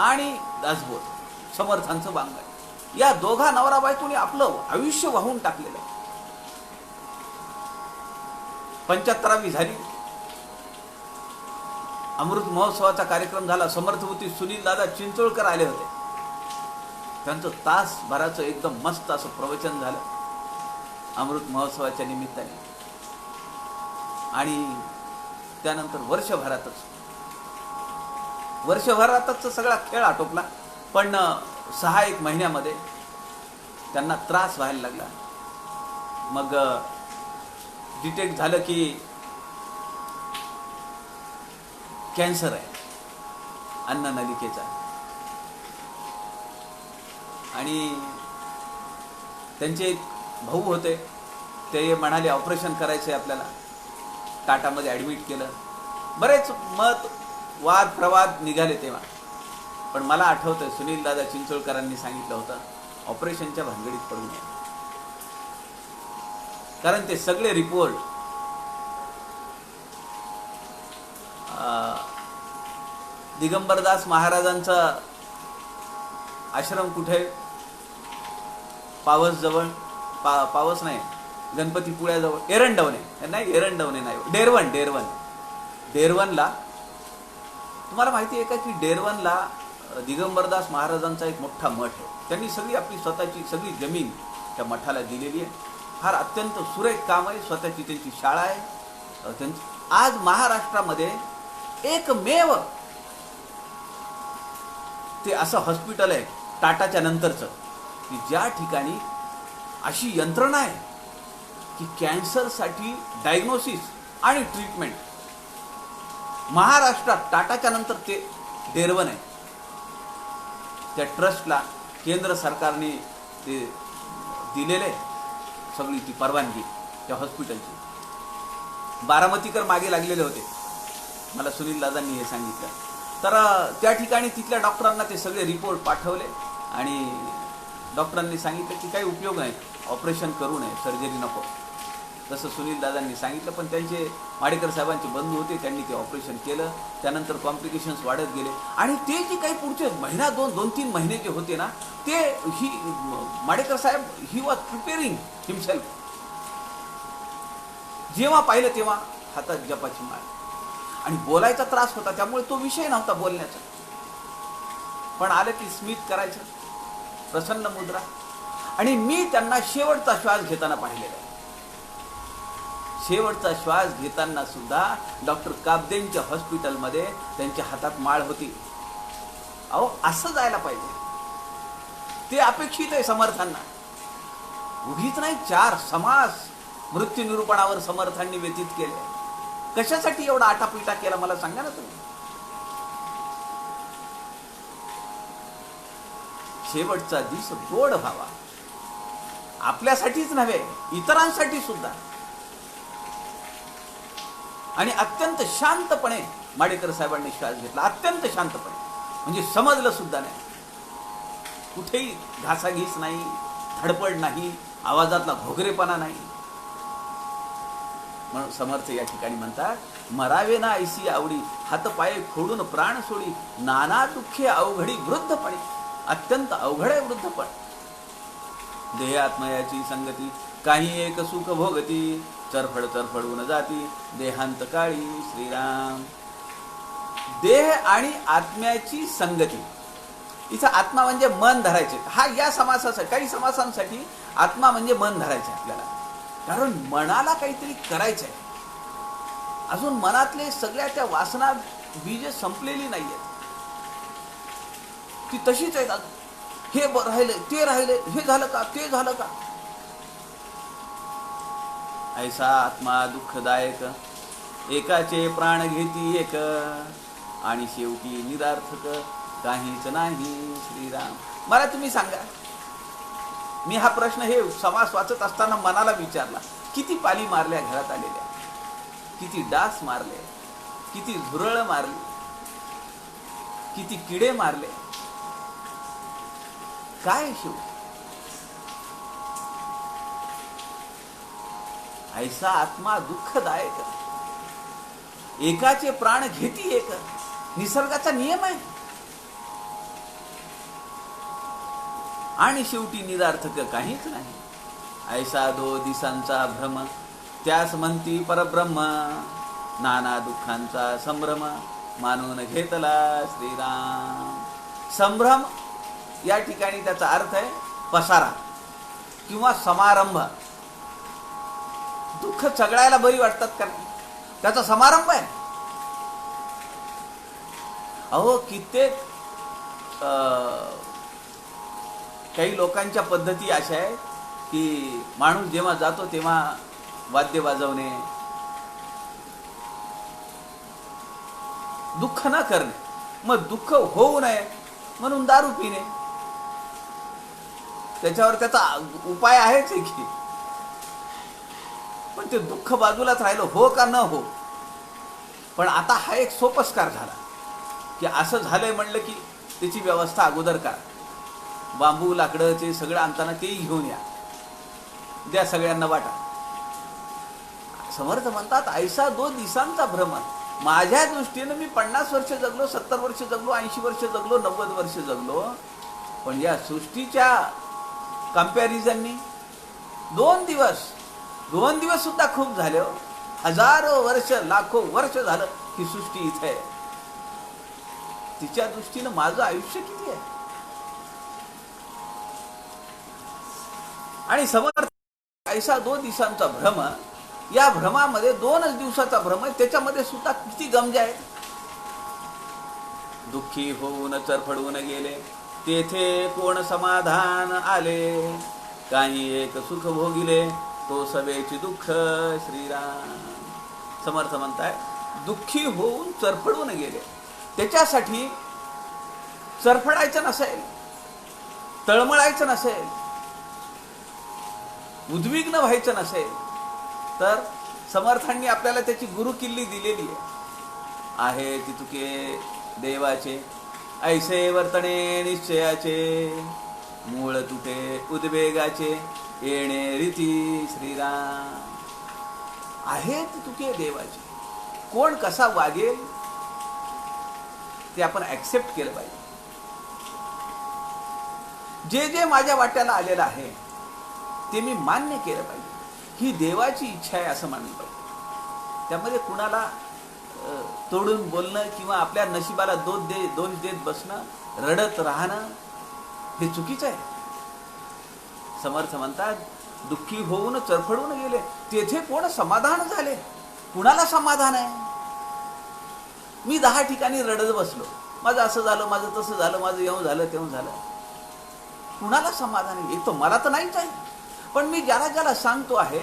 A: आणि दासबोध, समर्थांचं बांगण, या दोघा नवरा बायकोनी आपलं आयुष्य वाहून टाकलेलं आहे. 75वी झाली, अमृत महोत्सवाचा कार्यक्रम झाला. समर्थवती सुनील दादा चिंचोळकर आले होते. त्यांचं तासभराचं एकदम मस्त असं प्रवचन झालं अमृत महोत्सवाच्या निमित्ताने. आणि त्यानंतर वर्षभरातच सगळा खेळ आटोपला. पण 6-1 महिन्यामध्ये त्यांना त्रास व्हायला लागला. मग डिटेक्ट झालं की कॅन्सर आहे अन्ननलिकेचा. आणि त्यांचे एक भाऊ होते, ते म्हणाले ऑपरेशन करायचे आपल्याला. टाटामध्ये ॲडमिट केलं. बरेच वाद प्रवाद निघाले तेव्हा. पण मला आठवतं सुनील दादा चिंचोळकरांनी सांगितलं होतं, ऑपरेशनच्या भानगडीत पडू नये. कारण ते सगळे रिपोर्ट दिगंबरदास महाराजांचा आश्रम कुठे, पावस जवळ, पावस नाही, गणपतीपुळ्याजवळ, एरंडवणे नाही, एरंडवणे नाही, डेरवनला. तुम्हाला माहिती आहे का की डेरवनला दिगंबरदास महाराजांचा एक मोठा मठ आहे. त्यांनी सगळी आपली स्वतःची सगळी जमीन त्या मठाला दिलेली आहे. फार अत्यंत सुरेख काम आहे. स्वतःची त्यांची शाळा आहे. आज महाराष्ट्रामध्ये एकमेव ते असं हॉस्पिटल आहे टाटाच्या नंतरचं की ज्या ठिकाणी अशी यंत्रणा आहे की कॅन्सरसाठी डायग्नोसिस आणि ट्रीटमेंट महाराष्ट्रात टाटाच्या नंतर ते डेरवन आहे. त्या ट्रस्टला केंद्र सरकारने ते दिलेले सगळी ती परवानगी त्या हॉस्पिटलची. बारामतीकर मागे लागलेले होते, मला सुनील दादांनी हे सांगितलं. तर त्या ठिकाणी तिथल्या डॉक्टरांना ते सगळे रिपोर्ट पाठवले आणि डॉक्टरांनी सांगितलं की काही उपयोग नाही, ऑपरेशन करू नये, सर्जरी नको, जसं सुनील दादांनी सांगितलं. पण त्यांचे माडेकर साहेबांचे बंधू होते, त्यांनी ते ऑपरेशन केलं. त्यानंतर कॉम्प्लिकेशन्स वाढत गेले आणि ते जे काही पुढचे महिना 2-3 महिने जे होते ना, ते माडेकर साहेब ही वॉज प्रिपेरिंग हिमसेल्फ. जेव्हा पाहिलं तेव्हा हातात जपाची माळ. आणि बोलायचा त्रास होता, त्यामुळे तो विषय नव्हता बोलण्याचा. पण आलं की स्मित करायचं, प्रसन्न मुद्रा. आणि मी त्यांना शेवटचा श्वास घेताना पाहिलेला आहे. शेवटचा श्वास घेताना सुद्धा डॉक्टर काब्देंच्या हॉस्पिटलमध्ये त्यांच्या हातात माळ होती. अहो, असं जायला पाहिजे, ते अपेक्षित आहे समर्थांना. उगीच नाही 4 समास मृत्यू निरूपणावर समर्थांनी व्यतीत केले. कशासाठी एवढा आटापिटा केला मला सांगा ना तुम्ही. शेवटचा दिवस गोड व्हावा, आपल्यासाठीच नव्हे इतरांसाठी सुद्धा. आणि अत्यंत शांतपणे माडेकर साहेबांनी श्वास घेतला, अत्यंत शांतपणे, म्हणजे समजलं सुद्धा नाही. कुठेही घासाघीस नाही, धडपड नाही, आवाजातला घोगरेपणा नाही. म्हणून समर्थ या ठिकाणी म्हणतात, मरावे ना ऐसी आवडी, हातपाये खोडून प्राण सोडी, नाना दुःखे अवघडी वृद्धपणे. अत्यंत अवघड आहे वृद्धपण. देहात्मयाची संगती, काही एक सुख भोगती, चरफडून जाती, देहांत काळी श्रीराम. देह आणि आत्म्याची संगती. इथं आत्मा म्हणजे मन धरायचे. हा या समासासाठी, काही समासांसाठी आत्मा म्हणजे मन धरायचे आपल्याला. कारण मनाला काहीतरी करायचं आहे. अजून मनातले सगळ्या त्या वासना बीज संपलेली नाही आहेत, ती तशीच आहेत. हे राहिले, ते राहिले, हे झालं का, ते झालं का. ऐसा आत्मा दुःखदायक, एकाचे प्राण घेती एक, आणि शेवटी निरार्थक काहीच नाही श्रीराम. मला तुम्ही सांगा, मी हा प्रश्न हे समास वाचत असताना मनाला विचारला. किती पाली मारल्या घरात आलेल्या, किती डास मारले, किती झुरळ मारली, किती किडे मारले, काय शिव. ऐसा आत्मा दुःखदायक, एकाचे प्राण घेती एक, निसर्गाचा नियम आहे. आणि शेवटी निरार्थक काहीच नाही. ऐसा दो दिसांचा भ्रम, त्यास म्हणती परब्रह्म. नाना दुःखांचा संभ्रम, मानून घेतला श्रीराम. संभ्रम या ठिकाणी त्याचा अर्थ आहे पसारा किंवा समारंभ. दुःख चगळायला बरी वाटतात का नाही, त्याचा समारंभ आहे. अहो कित्येक काही लोकांच्या पद्धती अशा आहेत की माणूस जेव्हा जातो तेव्हा वाद्य वाजवणे, दुःख न करणे, मग दुःख होऊ नये म्हणून दारू पिणे. त्याच्यावर त्याचा उपाय आहेच की, पण ते दुःख बाजूलाच राहिलं, हो का न हो. पण आता हा एक सोपस्कार झाला की असं झालंय म्हणलं की त्याची व्यवस्था अगोदर करा. बांबू लाकडं सगळं आणताना तेही घेऊन या, द्या सगळ्यांना वाटा. समर्थ म्हणतात ऐसा दो दिसांचा भ्रम. माझ्या दृष्टीनं मी 50 वर्ष जगलो, 70 वर्ष जगलो, 80 वर्ष जगलो, 90 वर्ष जगलो, पण या सृष्टीच्या कंपॅरिझननी 2 दिवस सुद्धा खूप झाले. हजारो वर्ष, लाखो वर्ष झालं ही सृष्टी इथे आहे. तिच्या दृष्टीनं माझं आयुष्य किती आहे. आणि समर्थ ऐसा 2 दिवसांचा भ्रम, या भ्रमामध्ये 2च दिवसाचा भ्रम आहे, त्याच्यामध्ये सुद्धा किती गमजा आहेत. दुःखी होऊन चरफडून गेले, तेथे कोण समाधान आले. काही एक सुख भोगिले, तो सवेची दुःख श्रीराम. समर्थ म्हणताय दुःखी होऊन चरफडून गेले. त्याच्यासाठी चरफडायचं नसेल, तळमळायचं नसेल, उद्विग्न व्हायचं नसेल, तर समर्थांनी आपल्याला त्याची गुरुकिल्ली दिलेली आहे. ती तुके देवाचे, ऐसे वर्तणे निश्चयाचे, मूळ तुटे उद्वेगाचे, येणे रीती श्रीराम. आहेत तुके देवाचे. कोण कसा वागेल ते आपण ऍक्सेप्ट केलं पाहिजे. जे जे माझ्या वाट्याला आलेलं आहे ते मी मान्य केलं पाहिजे. ही देवाची इच्छा आहे असं मानलं पाहिजे. त्यामध्ये कुणाला तोडून बोलणं किंवा आपल्या नशिबाला दोष देत बसणं, रडत राहणं हे चुकीचं आहे. समर्थ म्हणतात दुःखी होऊन चरफडून गेले, तेथे कोण समाधान झाले. कुणाला समाधान आहे. मी 10 ठिकाणी रडत बसलो, माझं असं झालं, माझं तसं झालं, माझं येऊन झालं तेव्हा झालं. कुणाला समाधान आहे. एक तर मला तर नाहीच आहे, पण मी ज्याला ज्याला सांगतो आहे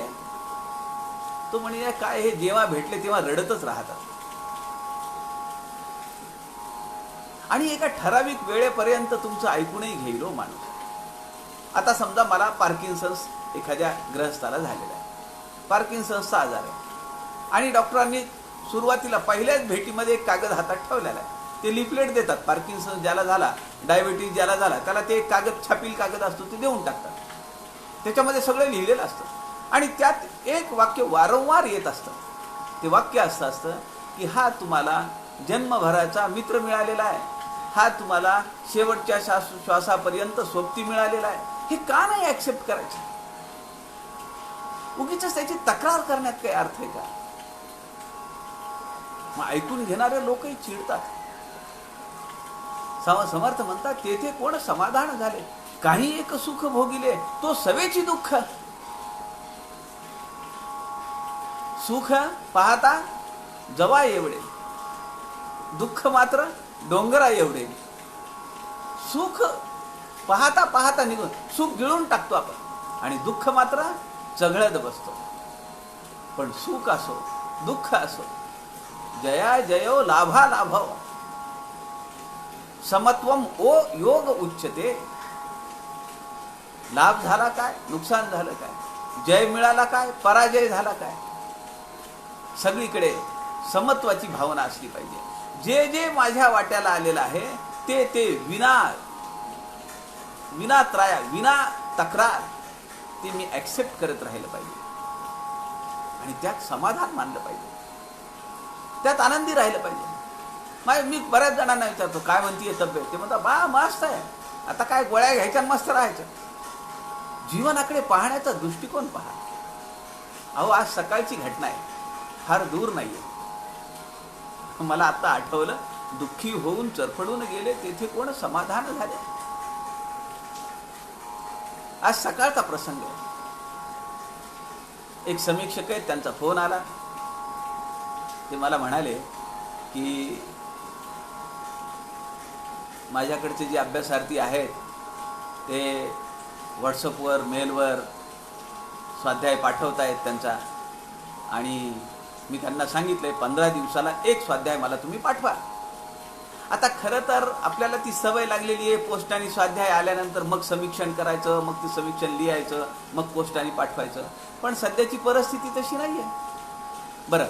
A: तो म्हणजे काय, हे जेव्हा भेटले तेव्हा रडतच राहतात. आणि एका ठराविक वेळेपर्यंत तुमचं ऐकूनही घेईल माणूस. आता समजा मला पार्किन्सन्स एखाद्या ग्रहस्थाला झालेला आहे, पार्किन्सन्सचा आजार आहे, आणि डॉक्टरांनी सुरुवातीला पहिल्याच भेटीमध्ये एक कागद हातात ठेवलेला आहे. ते लिफलेट देतात. पार्किन्सन्स ज्याला झाला, डायबिटीज ज्याला झाला, त्याला ते एक कागद, छापील कागद असतो, ते देऊन टाकतात. त्याच्यामध्ये सगळं लिहिलेलं असतं आणि त्यात एक वाक्य वारंवार येत असतं. ते वाक्य असतं की हा तुम्हाला जन्मभराचा मित्र मिळालेला आहे, हा तुम्हाला शेवटच्या श्वासापर्यंत सोबती मिळालेला आहे. हे का नाही ऍक्सेप्ट करायचं. उगीच त्याची तक्रार करण्यात काही अर्थ आहे का. मग ऐकून घेणारे लोकही चिडतात. समर्थ म्हणतात तेथे कोण समाधान झाले, काही एक सुख भोगिले, तो सवेची दुःख. सुख पाहता जवा एवढे, दुःख मात्र डोंगरा एवढे. सुख पाहता पाहता निघून, सुख गिळून टाकतो आपण आणि दुःख मात्र चघळत बसतो. पण सुख असो दुःख असो, जया जयो लाभा लाभव, समत्वम ओ योग उच्चते. लाभ झाला काय, नुकसान झालं काय, जय मिळाला काय, पराजय झाला काय, सगळीकडे समत्वाची भावना असली पाहिजे. जे जे माझ्या वाट्याला आलेलं आहे ते विना त्राया, विना तक्रार ते मी ऍक्सेप्ट करत राहिलं पाहिजे आणि त्यात समाधान मानलं पाहिजे. त्यात आनंदी राहिलं पाहिजे. मी बऱ्याच जणांना विचारतो काय म्हणतीये तब्येत, ते म्हणतात बा मस्त आहे, आता काय गोळ्या घ्यायच्या मस्त राहायचं. जीवनाकडे पाहण्याचा दृष्टिकोन पहा. अहो आज सकाळची घटना आहे, फार दूर नाहीये. मला आता आठवलं, दुःखी होऊन चरफडून गेले तेथे कोण समाधान झाले. आज सकाळचा प्रसंग आहे. एक समीक्षक आहेत, त्यांचा फोन आला. ते मला म्हणाले की माझ्याकडचे जे अभ्यासार्थी आहेत ते व्हॉट्सअपवर मेलवर स्वाध्याय पाठवत आहेत त्यांचा, आणि मी त्यांना सांगितलंय 15 दिवसाला एक स्वाध्याय मला तुम्ही पाठवा. आता खरं तर आपल्याला ती सवय लागलेली आहे, पोस्टाने स्वाध्याय आल्यानंतर मग समीक्षण करायचं, मग ते समीक्षण लिहायचं, मग पोस्टाने पाठवायचं. पण सध्याची परिस्थिती तशी नाही आहे. बरं,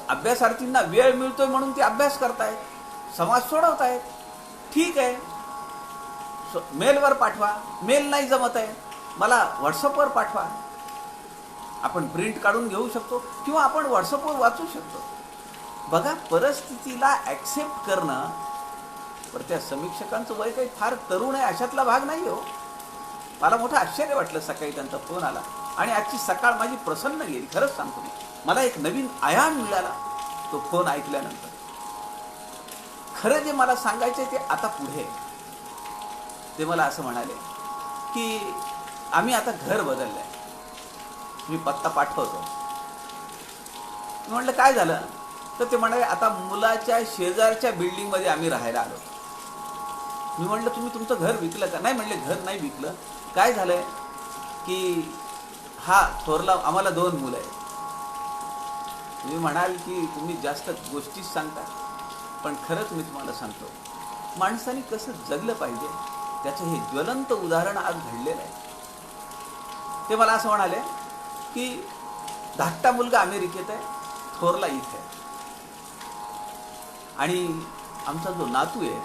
A: अभ्यासार्थींना वेळ मिळतोय म्हणून ते अभ्यास करतायत, समाज सोडवतायत, ठीक आहे. मेलवर पाठवा. मेल नाही जमत आहे, मला व्हॉट्सअपवर पाठवा. आपण प्रिंट काढून घेऊ शकतो किंवा आपण व्हॉट्सअपवर वाचू शकतो. बघा, परिस्थितीला ॲक्सेप्ट करणं. पण त्या समीक्षकांचं वय काही फार तरुण आहे अशातला भाग नाही हो. मला मोठं आश्चर्य वाटलं सकाळी त्यांचा फोन आला, आणि आजची सकाळ माझी प्रसन्न गेली. खरंच सांगतो मी, मला एक नवीन आयाम मिळाला तो फोन ऐकल्यानंतर. खरं जे मला सांगायचं ते आता पुढे. ते मला असं म्हणाले की आम्ही आता घर बदललं आहे, मी पत्ता पाठवतो. मी म्हटलं काय झालं, तर ते म्हणाले आता मुलाच्या शेजारच्या बिल्डिंगमध्ये आम्ही राहायला आलो. मी म्हटलं तुम्ही तुमचं घर विकलं का? नाही म्हणले घर नाही विकलं. काय झालंय की हा थोरला, आम्हाला 2 मुलं आहेत. तुम्ही म्हणाल की तुम्ही जास्त गोष्टीच सांगता, पण खरंच मी तुम्हाला सांगतो, माणसाने कसं जगलं पाहिजे त्याचं हे ज्वलंत उदाहरण आज घडलेलं आहे. ते मला असं म्हणाले की धाकटा मुलगा अमेरिकेत आहे, थोरला इथे आहे, आणि आमचा जो नातू आहे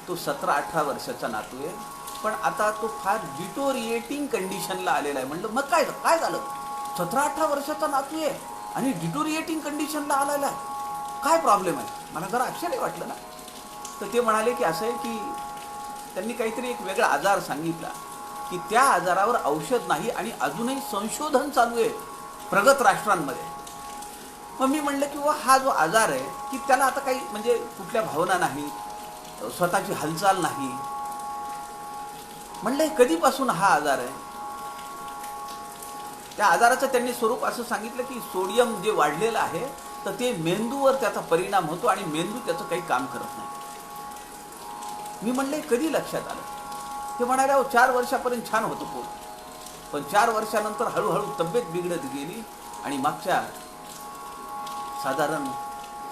A: तो 17-18 वर्षाचा नातू आहे. पण आता तो फार डिटोरिएटिंग कंडिशनला आलेला आहे. म्हणलं मग काय काय झालं, 17-18 वर्षाचा नातू आहे आणि डिटोरिएटिंग कंडिशनला आलेला आहे, काय प्रॉब्लेम आहे? मला जरा आश्चर्य वाटलं ना. तर ते म्हणाले की असं आहे की त्यांनी काहीतरी एक वेगळा आजार सांगितला की त्या आजारावर औषध नाही आणि अजूनही संशोधन चालू आहे प्रगत राष्ट्रांमध्ये. मग मी म्हणलं की हा जो आजार आहे की त्याला आता काही म्हणजे कुठल्या भावना नाही, स्वतःची हालचाल नाही. म्हणलं कधीपासून हा आजार आहे? त्या आजाराचं त्यांनी स्वरूप असं सांगितलं की सोडियम जे वाढलेलं आहे तर ते मेंदूवर त्याचा परिणाम होतो आणि मेंदू त्याचं काही काम करत नाही. मी म्हणले कधी लक्षात आलं? ते म्हणाले 4 वर्षापर्यंत छान होतं पोट, पण 4 वर्षानंतर हळूहळू तब्येत बिघडत गेली आणि मागच्या साधारण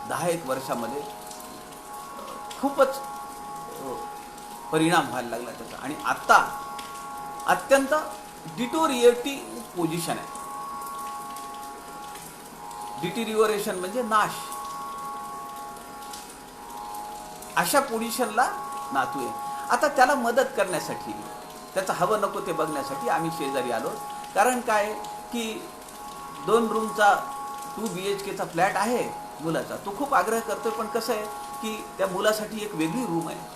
A: 10-1 वर्षामध्ये खूपच परिणाम व्हायला लागला त्याचा, आणि आत्ता अत्यंत डिटोरिएटिंग पोझिशन आहे. डिटिरिओरेशन म्हणजे नाश, अशा पोझिशनला नातू आहे. आता त्याला मदत करण्यासाठी, त्याचं हवं नको ते बघण्यासाठी आम्ही शेजारी आलो. कारण काय की 2 रूमचा 2 BHKचा फ्लॅट आहे मुलाचा. तो खूप आग्रह करतोय, पण कसं आहे की त्या मुलासाठी एक वेगळी रूम आहे.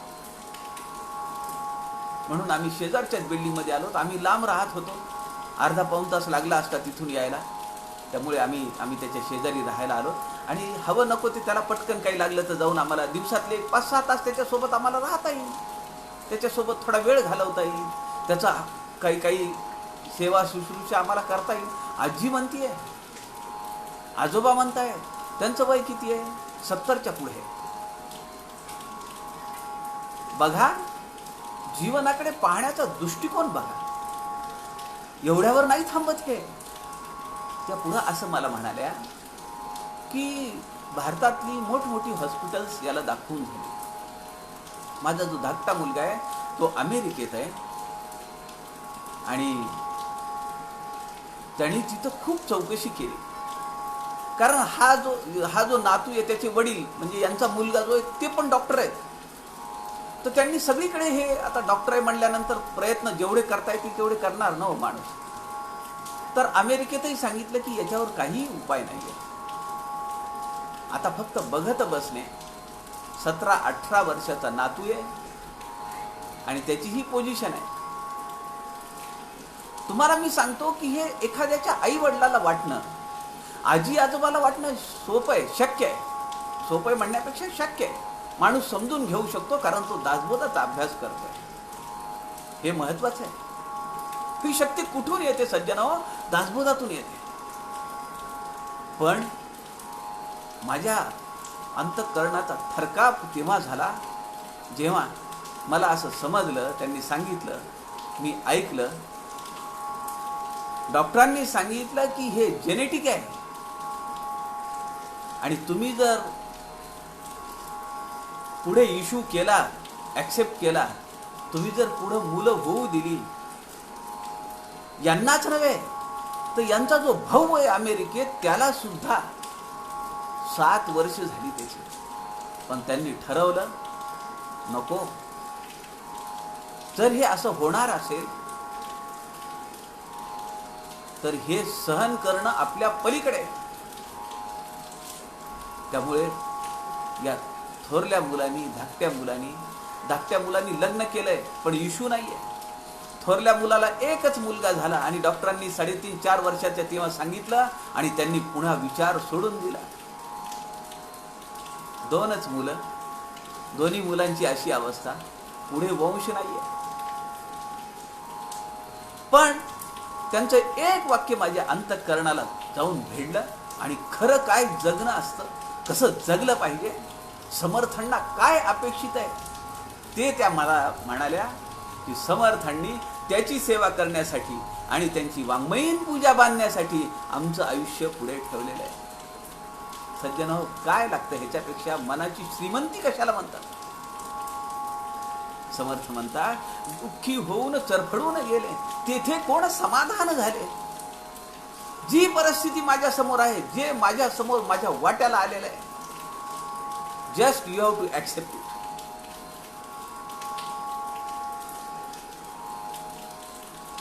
A: म्हणून आम्ही शेजारच्याच बिल्डिंगमध्ये आलो. आम्ही लांब राहत होतो, अर्धा-पाऊण तास लागला असता तिथून यायला. त्यामुळे आम्ही त्याच्या शेजारी राहायला आलो, आणि हवं नको ते त्याला पटकन काही लागलं तर जाऊन आम्हाला दिवसातले 5-6 तास त्याच्यासोबत आम्हाला राहता येईल, त्याच्यासोबत थोडा वेळ घालवता येईल, त्याचा काही सेवा शुश्रूषा आम्हाला करता येईल. आजी म्हणतीये, आजोबा म्हणताय, त्यांचं वय किती आहे? 70च्या पुढे. बघा, जीवनाकडे पाहण्याचा दृष्टिकोन बघा. एवढ्यावर नाही थांबत हे. त्या पुढं असं मला म्हणाल्या की भारतातली मोठमोठी हॉस्पिटल्स याला दाखवून झाली. माझा जो धाकटा मुलगा आहे तो अमेरिकेत आहे, आणि त्यांनी तिथं खूप चौकशी केली. कारण हा जो नातू आहे त्याचे वडील म्हणजे यांचा मुलगा जो आहे ते पण डॉक्टर आहेत. तर त्यांनी सगळीकडे हे आता डॉक्टर आहे म्हणल्यानंतर प्रयत्न जेवढे करता येतील तेवढे करणार ना माणूस. तर अमेरिकेतही सांगितलं की याच्यावर काही उपाय नाही आहे. आता फक्त बघत बसणे. 17-18 वर्षाचा नातू आहे आणि त्याची ही पोझिशन आहे. तुम्हाला मी सांगतो की हे एखाद्याच्या आई वडिलाला वाटणं, आजी आजोबाला वाटणं सोपं आहे, शक्य आहे. सोपं आहे म्हणण्यापेक्षा शक्य आहे. माणूस समजून घेऊ शकतो कारण तो दासबोधाचा अभ्यास करतोय. हे महत्वाचं आहे. ही शक्ती कुठून येते सज्जनो? दासबोधातून येते. पण माझ्या अंतःकरणाचा थरकाप तेव्हा झाला जेव्हा मला असं समजलं, त्यांनी सांगितलं, मी ऐकलं. डॉक्टरांनी सांगितलं की हे जेनेटिक आहे आणि तुम्ही जर पुढे इश्यू केला, ॲक्सेप्ट केला, तुम्ही जर पुढे मुलं होऊ दिली, यांनाच नव्हे तर यांचा जो भाऊ आहे अमेरिकेत त्याला सुद्धा 7 वर्ष झाली त्याची. पण त्यांनी ठरवलं नको. जर हे असं होणार असेल तर हे सहन करणं आपल्या पलीकडे. त्यामुळे या थोरल्या मुलांनी, धाकट्या मुलांनी लग्न केलंय पण इश्यू नाहीये. थोरल्या मुलाला एकच मुलगा झाला आणि डॉक्टरांनी 3.5-4 वर्षाच्या तेव्हा सांगितलं आणि त्यांनी पुन्हा विचार सोडून दिला. 2च मुलं, दोन्ही मुलांची अशी अवस्था, पुढे वंश नाहीये. पण त्यांचं एक वाक्य माझ्या अंतःकरणाला जाऊन भिडलं आणि खरं काय जगणं असतं, कसं जगलं पाहिजे, समर्थांना काय अपेक्षित आहे ते त्या मला म्हणाल्या की समर्थांनी त्याची सेवा करण्यासाठी आणि त्यांची वाङ्मयीन पूजा बांधण्यासाठी आमचं आयुष्य पुढे ठेवलेलं आहे. सज्जनो, काय लागतं ह्याच्यापेक्षा? मनाची श्रीमंती कशाला म्हणतात? समर्थ म्हणतात, दुःखी होऊन चरफडून गेले तेथे कोण समाधान झाले. जी परिस्थिती माझ्या समोर आहे, जे माझ्या समोर माझ्या वाट्याला आलेलं आहे, just you have to accept it.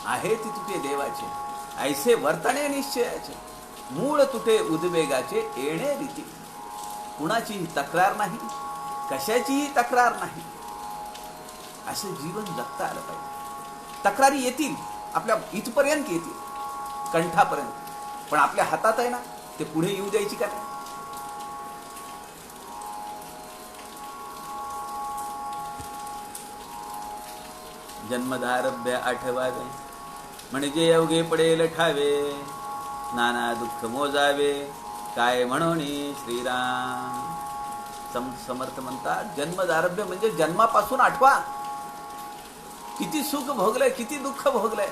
A: आहे ती तुटे देवाचे, ऐसे वर्तणे निश्चयाचे, मूळ तुटे उद्वेगाचे, येणे रीती. कुणाचीही तक्रार नाही, कशाचीही तक्रार नाही, असं जीवन जगता आलं पाहिजे. तक्रारी येतील, आपल्या इथपर्यंत येतील, कंठापर्यंत, पण आपल्या हातात आहे ना ते पुढे येऊ द्यायची का नाही? जन्मधारभ्य आठवावे, म्हणजे अवघे पडेल ठावे, नाना दुःख मोजावे, काय म्हणून श्रीराम. समर्थ म्हणतात, जन्मधारभ्य म्हणजे जन्मापासून आठवा. किती सुख भोगलंय, किती दुःख भोगलंय.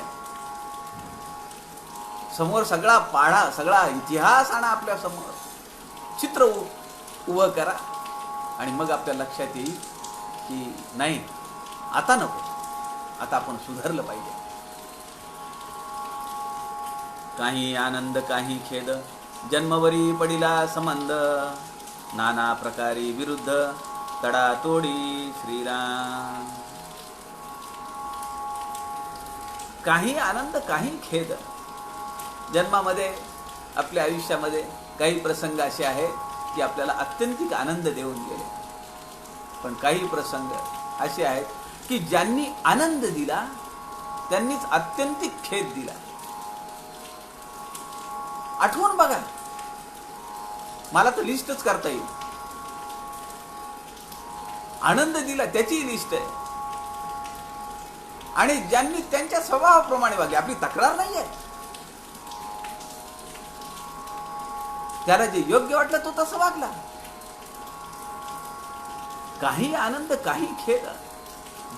A: समोर सगळा पाढा, सगळा इतिहास आणा आपल्या समोर, चित्र उभं करा आणि मग आपल्या लक्षात येईल की नाही, आता नको, आता आपण सुधारलं पाहिजे. काही आनंद काही खेद, जन्मवरी पडिला संबंध, नाना प्रकारी विरुद्ध, तडा तोडी श्रीराम. काही आनंद काही खेद. जन्मामध्ये, आपल्या आयुष्यामध्ये काही प्रसंग असे आहेत की आपल्याला अत्यंतिक आनंद देऊन गेले, पण काही प्रसंग असे आहेत की ज्यांनी आनंद दिला त्यांनीच अत्यंतिक खेद दिला. आठवून बघा, मला तर लिस्टच करता येईल. आनंद दिला त्याची लिस्ट आहे आणि ज्यांनी त्यांच्या स्वभावाप्रमाणे वागले, आपली तक्रार नाही आहे, त्याला जे योग्य वाटलं तो तसं वागला. काही आनंद काही खेद,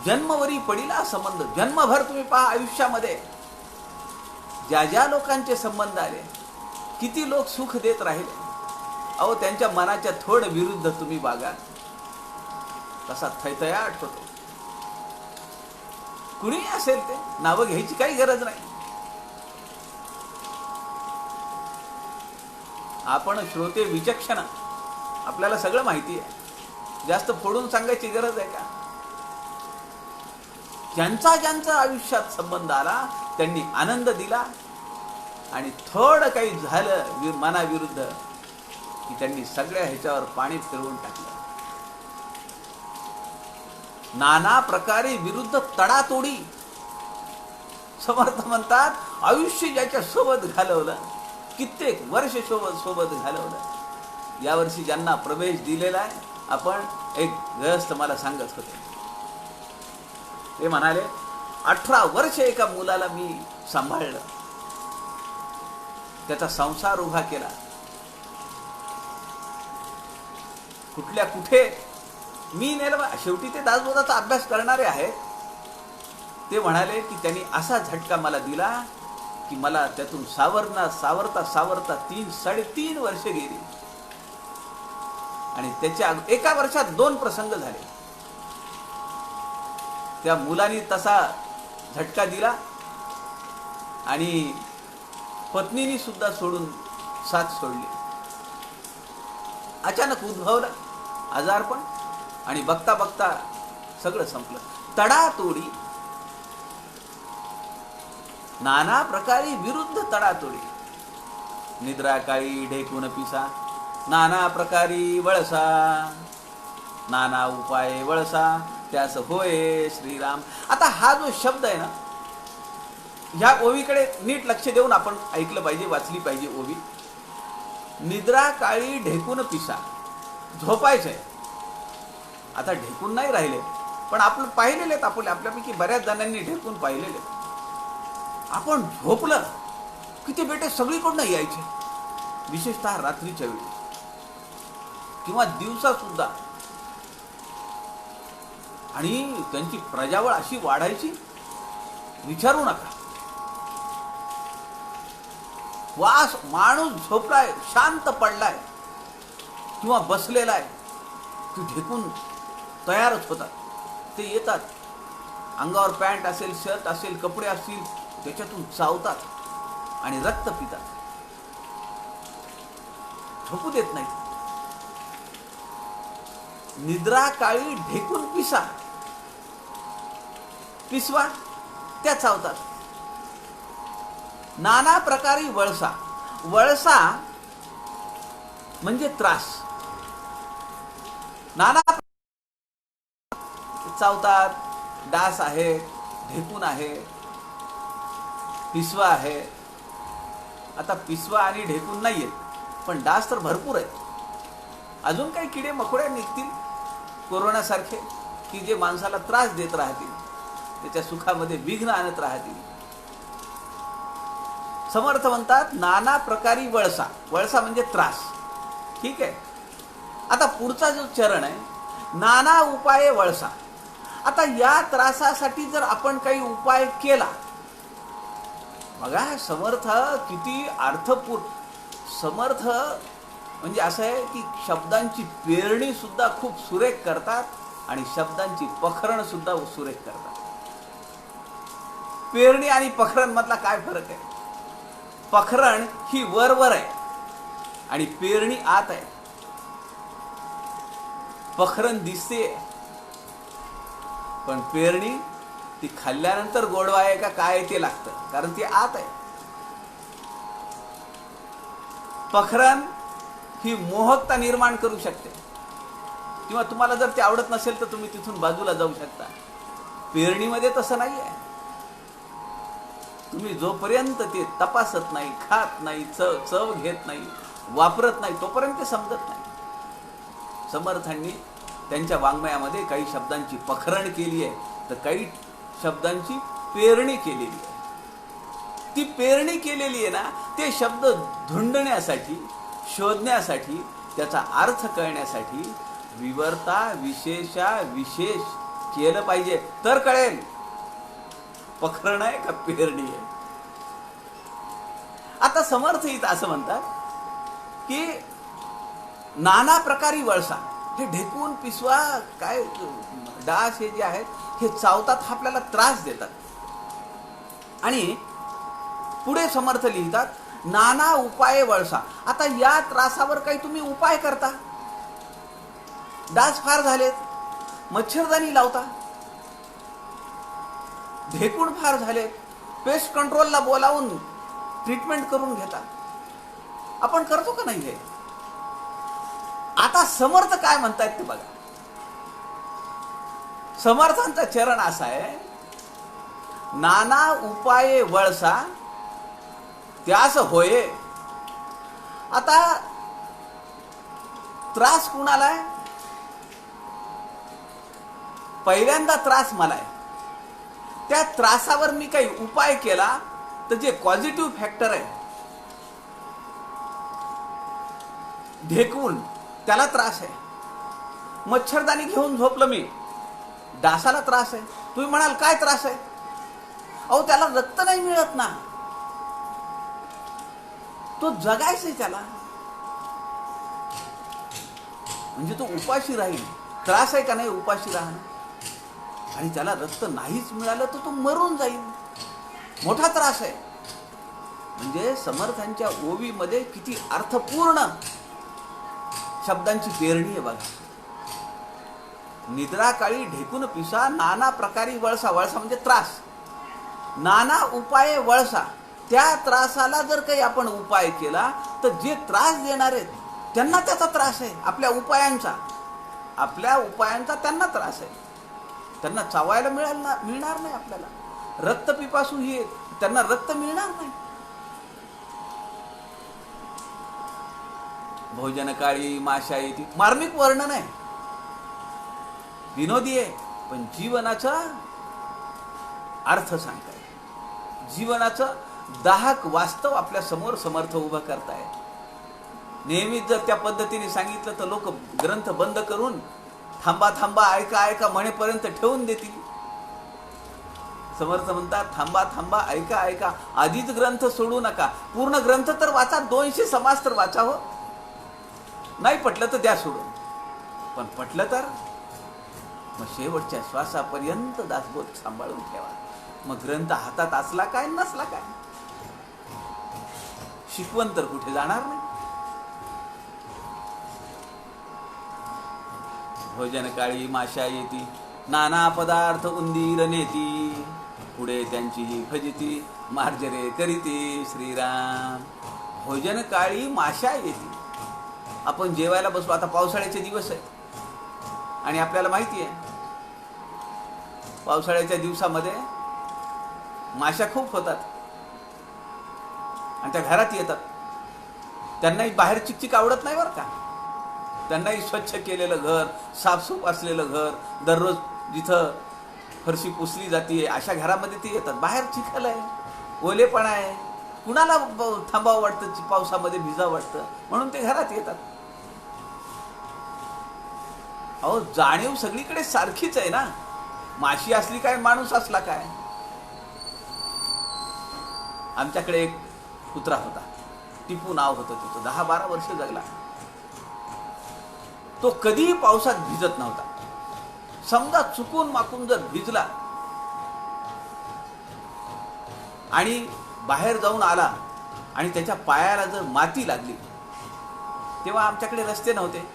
A: जन्मवरी पडिला संबंध. जन्मभर तुम्ही पहा आयुष्यामध्ये ज्या ज्या लोकांचे संबंध आले, किती लोक सुख देत राहिले, अहो त्यांच्या मनाच्या थोड विरुद्ध तुम्ही वागा, कसा थैथयाट होतो. कुणी असेल ते, नावं घ्यायची काही गरज नाही. आपण श्रोते विचक्षण, आपल्याला सगळं माहिती आहे, जास्त फोडून सांगायची गरज आहे का? ज्यांचा ज्यांचा आयुष्यात संबंध आला त्यांनी आनंद दिला आणि थोडं काही झालं मनाविरुद्ध की त्यांनी सगळ्या ह्याच्यावर पाणी फिरवून टाकलं. नाना प्रकारे विरुद्ध तडातोडी. समर्थ म्हणतात आयुष्य ज्याच्या सोबत घालवलं, कित्येक वर्ष सोबत घालवलं, यावर्षी ज्यांना प्रवेश दिलेला आहे, आपण एक गृहस्थ मला सांगत होते, ते म्हणाले 18 वर्ष एका मुलाला मी सांभाळलं, त्याचा संसार उभा केला. कुठल्या कुठे मी नेलं. शेवटी ते दासबोधाचा अभ्यास करणारे आहेत. ते म्हणाले की त्यांनी असा झटका मला दिला की मला त्यातून सावरता 3-3.5 वर्ष गेली. आणि त्याच्या एका वर्षात 2 प्रसंग झाले. त्या मुलाने तसा झटका दिला आणि पत्नीने सुद्धा साथ सोडली. अचानक उद्भवलं आजारपण आणि बघता बघता सगळं संपलं. तडातोडी, नाना प्रकारे विरुद्ध तडातोडी. निद्रा काळी ढेकून पिसा, नाना प्रकारी वळसा, नाना उपाय वळसा, त्यास होय श्रीराम. आता हा जो शब्द आहे ना, ह्या ओवीकडे नीट लक्ष देऊन आपण ऐकलं पाहिजे, वाचली पाहिजे ओवी. निद्रा काळी ढेकून पिसा, झोपायचंय. आता ढेकून नाही राहिले, पण आपण पाहिलेले आहेत, आपल्यापैकी बऱ्याच जणांनी ढेकून पाहिलेले. आपण झोपलं की ते बेटे सगळीकडनं यायचे, विशेषतः रात्रीच्या वेळी किंवा दिवसा सुद्धा. आणि त्यांची प्रजावळ अशी वाढायची, विचारू नका. वास, माणूस झोपलाय, शांत पडलाय किंवा बसलेला आहे की ढेकून तयारच होतात. ते येतात, अंगावर पॅन्ट असेल, शर्ट असेल, कपडे असतील, त्याच्यातून चावतात आणि रक्त पितात, झोपू देत नाही. निद्रा काळी ढेकून पिसवा, त्या चावतात. नाना प्रकारी वळसा, वळसा म्हणजे त्रास. नाना चावतात, डास आहे, ढेकून आहे, पिसवा आहे. आता पिसवा आणि ढेकून नाही आहेत, पण डास तर भरपूर आहेत. अजून काही किडे मकोड्या निघतील कोरोनासारखे, की जे माणसाला त्रास देत राहतील, त्याच्या सुखामध्ये विघ्न आणत राहतील. समर्थ म्हणतात नाना प्रकारी वळसा, वळसा म्हणजे त्रास. ठीक आहे. आता पुढचा जो चरण आहे, नाना उपाय वळसा. आता या त्रासासाठी जर आपण काही उपाय केला, बघा समर्थ किती अर्थपूर्ण. समर्थ म्हणजे असं आहे की शब्दांची पेरणी सुद्धा खूप सुरेख करतात आणि शब्दांची पखरण सुद्धा सुरेख करतात. पेरणी आणि पखरण मधला काय फरक आहे? पखरण ही वर आहे आणि पेरणी आत आहे. पखरण दिसते, पण पेरणी ती खाल्ल्यानंतर गोडवा आहे का काय ते लागतं, कारण ती आत आहे. पखरण ही मोहकता निर्माण करू शकते, किंवा तुम्हाला जर ते आवडत नसेल तर तुम्ही तिथून बाजूला जाऊ शकता. पेरणीमध्ये तसं नाही आहे. तुम्ही जोपर्यंत ते तपासत नाही, खात नाही, चव घेत नाही, वापरत नाही, तोपर्यंत ते समजत नाही. समर्थांनी त्यांच्या वाङ्मयामध्ये काही शब्दांची पखरण केली आहे, तर काही शब्दांची पेरणी केलेली आहे. ती पेरणी केलेली आहे ना, ते शब्द धुंडण्यासाठी, शोधण्यासाठी, त्याचा अर्थ कळण्यासाठी विवर्ता विशेषा विशेष केलं पाहिजे, तर कळेल पखरण आहे का पेरणी आहे. आता समर्थ इथं असं म्हणतात की नाना प्रकारी वळसा, हे ढेकून पिसवा, काय डास हे जे आहेत हे चावतात, आपल्याला त्रास देतात. आणि पुढे समर्थ लिहितात नाना उपाय वळसा. आता या त्रासावर काही तुम्ही उपाय करता, डास फार झालेत, मच्छरदाणी लावता, ढेकूण फार झालेत, पेस्ट कंट्रोलला बोलावून ट्रीटमेंट करून घेता. आपण करतो का नाही हे? आता समर्थ काय म्हणतायत ते बघा. समर्थांचा चरण असा आहे, नाना उपाये वळसा त्यास होये. आता त्रास कुणाला आहे? पहिल्यांदा त्रास मला आहे. त्या त्रासावर मी काही उपाय केला तर जे पॉझिटिव्ह फॅक्टर आहे ढेकून, त्याला त्रास आहे. मच्छरदाणी घेऊन झोपलं मी, डासाला त्रास आहे. तुम्ही म्हणाल काय त्रास आहे? अहो त्याला रक्त नाही मिळत ना, तो जगायचंय त्याला, म्हणजे तो उपाशी राहील. त्रास आहे का नाही उपाशी राहणं? आणि त्याला रक्त नाहीच मिळालं तर तो मरून जाईल, मोठा त्रास आहे. म्हणजे समर्थांच्या ओवीमध्ये किती अर्थपूर्ण शब्दांची पेरणी आहे बघा. निद्रा काळी ढेकून पिसा, नाना प्रकारी वळसा. वळसा म्हणजे त्रास. नाना उपाये वळसा. त्या त्रासाला जर काही आपण उपाय केला तर जे त्रास देणार आहेत त्यांना त्याचा त्रास आहे. आपल्या उपायांचा त्यांना त्रास आहे. त्यांना चावायला मिळणार नाही. आपल्याला रक्तपिपासू ही त्यांना रक्त मिळणार नाही. भोजन काळी माशा येती. मार्मिक वर्णन आहे, विनोदी आहे, पण जीवनाचा अर्थ सांगताय. जीवनाचं दाहक वास्तव आपल्या समोर समर्थ उभं करताय. नेहमीच जर त्या पद्धतीने सांगितलं तर लोक ग्रंथ बंद करून थांबा थांबा ऐका ऐका म्हणेपर्यंत ठेवून देतील. समर्थ म्हणतात थांबा थांबा ऐका ऐका, आधीच ग्रंथ सोडू नका. पूर्ण ग्रंथ तर वाचा, 200 समास तर वाचा. हो नाही पटलं तर द्या सोडून, पण पटलं तर मग शेवटच्या श्वासापर्यंत दासबोध सांभाळून ठेवा. मग ग्रंथ हातात असला काय नसला काय, शिकवण तर कुठे जाणार नाही. भोजन काळी माशा येती, नाना पदार्थ उंदीर नेती. पुढे त्यांची फजिती, मार्जरे करीती श्रीराम. भोजन काळी माशा येती. आपण जेवायला बसलो, आता पावसाळ्याचे दिवस आहेत आणि आपल्याला माहिती आहे पावसाळ्याच्या दिवसामध्ये माशा खूप होतात आणि त्या घरात येतात. त्यांनाही बाहेर चिकचिक आवडत नाही बरं का. त्यांनाही स्वच्छ केलेलं घर, साफसूफ असलेलं घर, दररोज जिथं फरशी पुसली जाते अशा घरामध्ये ते येतात. बाहेर चिखल आहे, ओलेपणा आहे, कुणाला थांबावं वाटतं, पावसामध्ये भिजावं वाटतं, म्हणून ते घरात येतात. अहो जाणीव सगळीकडे सारखीच आहे ना. माशी असली काय, माणूस असला काय. आमच्याकडे एक कुत्रा होता, टिपू नाव होतं त्याचं. 10-12 वर्ष जगला. तो कधीही पावसात भिजत नव्हता. समजा चुकून माकून जर भिजला आणि बाहेर जाऊन आला आणि त्याच्या पायाला जर माती लागली, तेव्हा आमच्याकडे रस्ते नव्हते,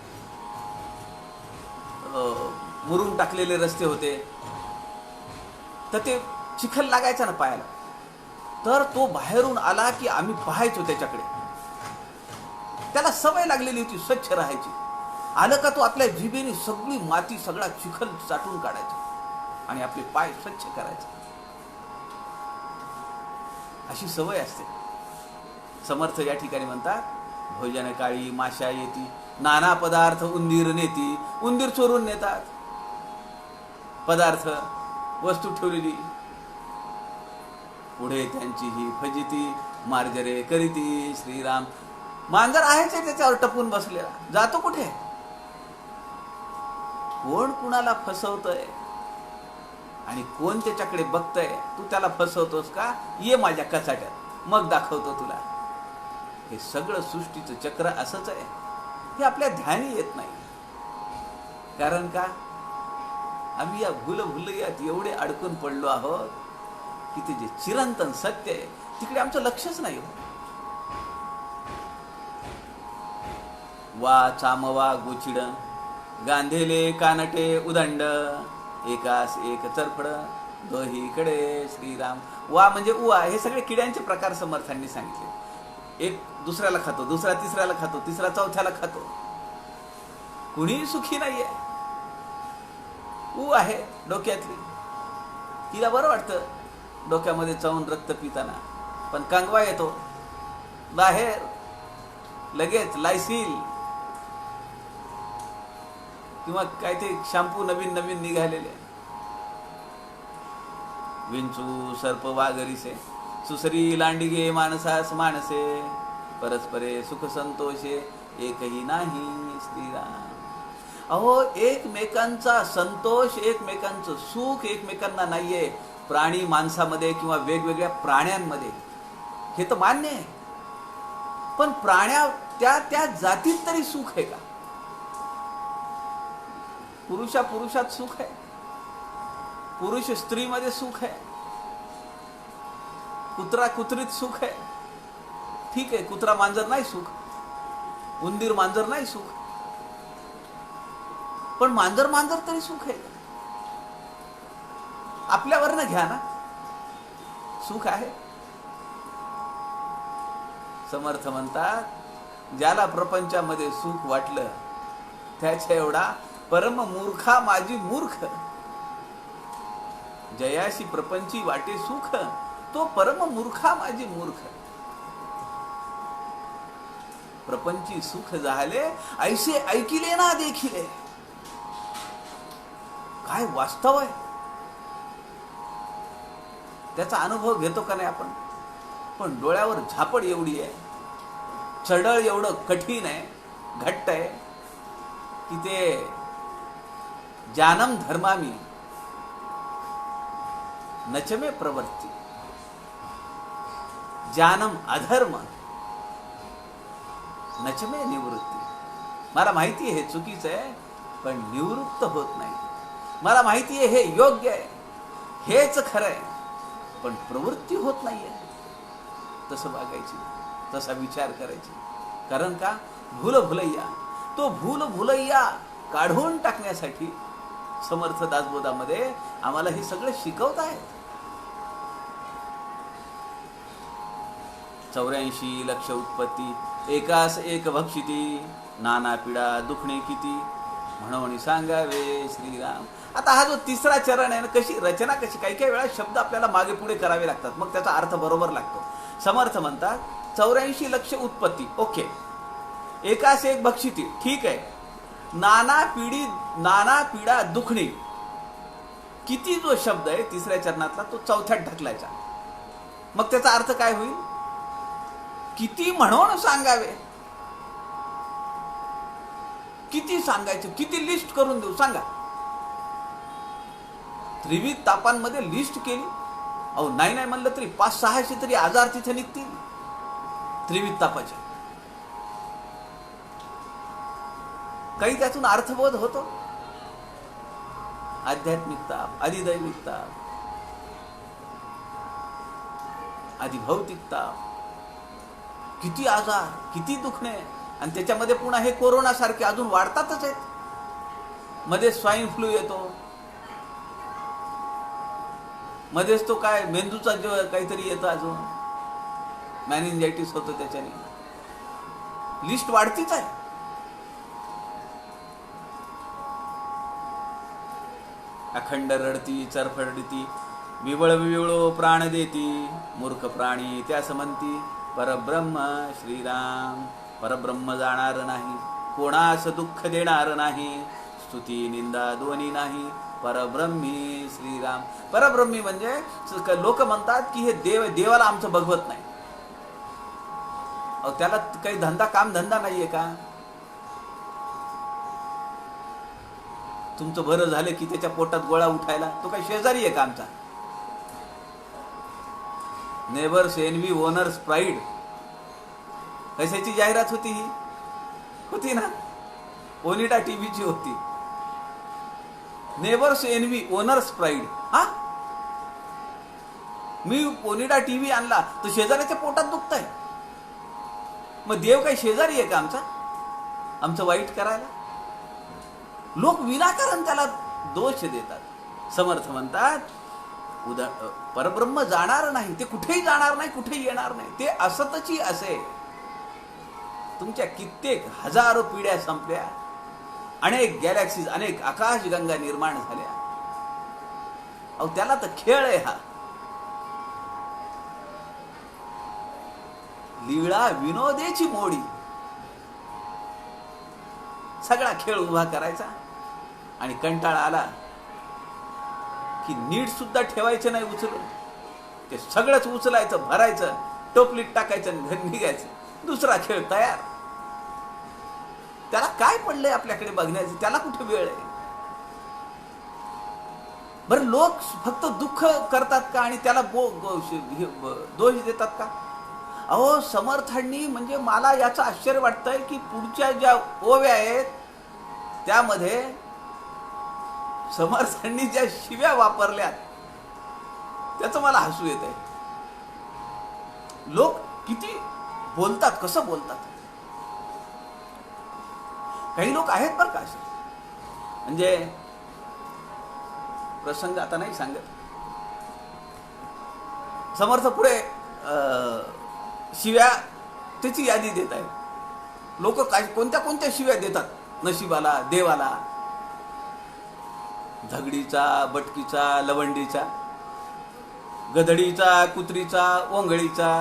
A: मुरुम टाकलेले रस्ते होते, तर ते चिखल लागायचा ना पायाला. तर तो बाहेरून आला की आम्ही पाहायचो त्याच्याकडे. त्याला सवय लागलेली होती स्वच्छ राहायची. आलं का तो आपल्या जिभेने सगळी माती, सगळा चिखल चाटून काढायचा आणि आपले पाय स्वच्छ करायचे. अशी सवय असते. समर्थ या ठिकाणी म्हणतात भोजन काळी माशा येती, नाना पदार्थ उंदीर नेती. उंदीर चोरून नेतात पदार्थ, वस्तू ठेवलेली. पुढे त्यांची ही फजिती, मार्जरे करीती श्रीराम. मांजर आहेच आहे त्याच्यावर टपून बसलेला, जातो कुठे? कोण कुणाला फसवतंय आणि कोण त्याच्याकडे बघतंय? तू त्याला फसवतोस का? ये माझ्या कचाट्यात, मग दाखवतो तुला. हे सगळं सृष्टीचं चक्र असंच आहे. हे आपल्या ध्यानी येत नाही. कारण का? आम्ही या भूलभुलैयात एवढे अडकून पडलो आहोत की ते जे चिरंतन सत्य आहे तिकडे आमचं लक्षच नाही. वा चामवा गोचिड, गांधेले कानटे उदंड, एकास एक चरफड, दोहीकडे श्रीराम. वा म्हणजे उवा. हे सगळे किड्यांचे प्रकार समर्थांनी सांगितले. एक दुसऱ्याला खातो, दुसरा तिसऱ्याला खातो, तिसरा चौथ्याला खातो. कुणीही सुखी नाहीये. ऊ आहे डोक्यातली, तिला बरं वाटतं डोक्यामध्ये चावून रक्त पिताना, पण कंगवा येतो बाहेर लगेच लायसील किंवा काय ते शॅम्पू नवीन नवीन निघालेले. विंचू सर्प वाघरीसे सुसरी लांडिगे माणसास माणसे परस्परे सुख संतोषे एकही नाही श्रीराम. अहो, एकमेकांचा संतोष, एकमेकांचं सुख एकमेकांना नाहीये. प्राणी माणसामध्ये किंवा वेगवेगळ्या प्राण्यांमध्ये हे तर मान्य आहे, पण प्राण्या त्या त्या जातीत तरी सुख आहे का? पुरुषा पुरुषात सुख आहे, पुरुष स्त्रीमध्ये सुख आहे, कुत्रा कुत्रीत सुख आहे. ठीक आहे, कुत्रा मांजर नाही सुख, उंदीर मांजर नाही सुख, पण मांजर मांजर तरी सुख आहे. आपल्यावरनं घ्या ना, सुख आहे. समर्थ म्हणतात, ज्याला प्रपंचामध्ये सुख वाटलं त्याच्या एवढा परम मूर्खा माझी मूर्ख. जयाशी प्रपंची वाटे सुख, तो परम मूर्खा माझी मूर्ख. प्रपंची सुख झाले ऐसे ऐकिले ना देखिले. काय वास्तव आहे, त्याचा अनुभव घेतो का नाही आपण? पण डोळ्यावर झापड एवढी आहे, चढळ एवढं कठीण आहे, घट्ट आहे की ते जानम धर्मामी नचमे प्रवृत्ती, जानम अधर्म नचमे निवृत्ती. मला माहिती आहे हे चुकीचं आहे, पण निवृत्त होत नाही. मला माहिती आहे हे योग्य आहे, हेच खरं आहे, पण प्रवृत्ती होत नाहीये. तसं वागायची, तसा विचार करायची. कारण का? भूल भुलैया. तो भूल भुलैया काढून टाकण्यासाठी समर्थ दासबोधामध्ये आम्हाला हे सगळं शिकवत आहेत. 84 लक्ष उत्पत्ती, एकास एक भक्षिती, नाना पिडा दुखणे किती, म्हणून सांगावे श्रीराम. आता हा जो तिसरा चरण आहे ना, कशी रचना, कशी काही काही वेळा शब्द आपल्याला मागे पुढे करावे लागतात, मग त्याचा अर्थ बरोबर लागतो. समर्थ म्हणतात 84 लक्ष उत्पत्ती, ओके. एकास एक भक्षिती, ठीक आहे. नाना पिडा दुखणे किती जो शब्द आहे तिसऱ्या चरणातला, तो चौथ्यात ढकलायचा. मग त्याचा अर्थ काय होईल? किती म्हणून सांगावे. किती सांगायचं, किती लिस्ट करून देऊ सांगा. त्रिविध तापांमध्ये लिस्ट केली, अहो नाही नाही म्हणलं तरी 500-600 तरी आजार तिथे निघतील त्रिविध तापाचे. काही त्यातून अर्थबोध होतो. आध्यात्मिक ताप, अधिदैविक ताप, अधिभौतिक ताप, किती आजार, किती दुखणे, आणि त्याच्यामध्ये पुन्हा हे कोरोना सारखे अजून वाढतातच आहेत. मध्ये स्वाईन फ्लू येतो, मध्येच तो काय मेंदूचा जो काहीतरी येतो, अजून मॅनिंजायटिस होतो. त्याच्याने लिस्ट वाढतीच आहे. अखंड रडती चरफडती, विवळ विवळो प्राण देती, मूर्ख प्राणी त्यास म्हणती परब्रह्म श्रीराम. परब्रह्म जाणार नाही, कोणास दुःख देणार नाही, स्तुती निंदा दोन्ही नाही, परब्रह्मी श्रीराम. परब्रह्मी म्हणजे लोक म्हणतात की हे देवाला आमचं बघवत नाही. त्याला काही काम धंदा नाहीये का? तुमचं बरं झालं की त्याच्या पोटात गोळा उठायला तो काही शेजारी आहे का आमचा? नेबर्स एनवी ओनर्स प्राईड, कशाची जाहिरात होती ही? होती ना, ओनिडा टीव्हीची होती. Neighbours envy owners pride. हा, मी ओनिडा टीव्ही आणला तर शेजाऱ्याच्या पोटात दुखतंय. मग देव काही शेजारी आहे का आमचा, आमचं वाईट करायला? लोक विनाकारण त्याला दोष देतात. समर्थ म्हणतात परब्रह्म जाणार नाही, ते कुठेही जाणार नाही, कुठेही येणार नाही, ते असतची असे. तुमच्या कित्येक हजारो पिढ्या संपल्या, अनेक गॅलॅक्सीज, अनेक आकाशगंगा निर्माण झाल्या. अहो त्याला तर खेळ आहे हा. लीळा विनोदेची मोडी. सगळा खेळ उभा करायचा आणि कंटाळा आला की नीट सुद्धा ठेवायचं नाही उचलून. ते सगळंच उचलायचं, भरायचं, टोपलीत टाकायचं आणि घरी निघायचं. दुसरा खेळ तयार. त्याला काय पडलंय आपल्याकडे बघण्याचं? त्याला कुठे वेळ आहे? बरं, लोक फक्त दुःख करतात का आणि त्याला दोष देतात का? अहो समर्थांनी, म्हणजे मला याचं आश्चर्य वाटतंय की पुढच्या ज्या ओव्या आहेत त्यामध्ये समर्थांनी ज्या शिव्या वापरल्यात त्याचं मला हसू येत आहे. लोक किती बोलतात, कसं बोलतात. काही लोक आहेत बरं का असे, म्हणजे प्रसंग आता नाही सांगत. समर्थ पुढे शिव्या त्याची यादी देत आहे. लोक काय कोणत्या कोणत्या शिव्या देतात नशिबाला, देवाला. झगडीचा, बटकीचा, लवंडीचा, गधडीचा, कुत्रीचा, ओंगळीचा,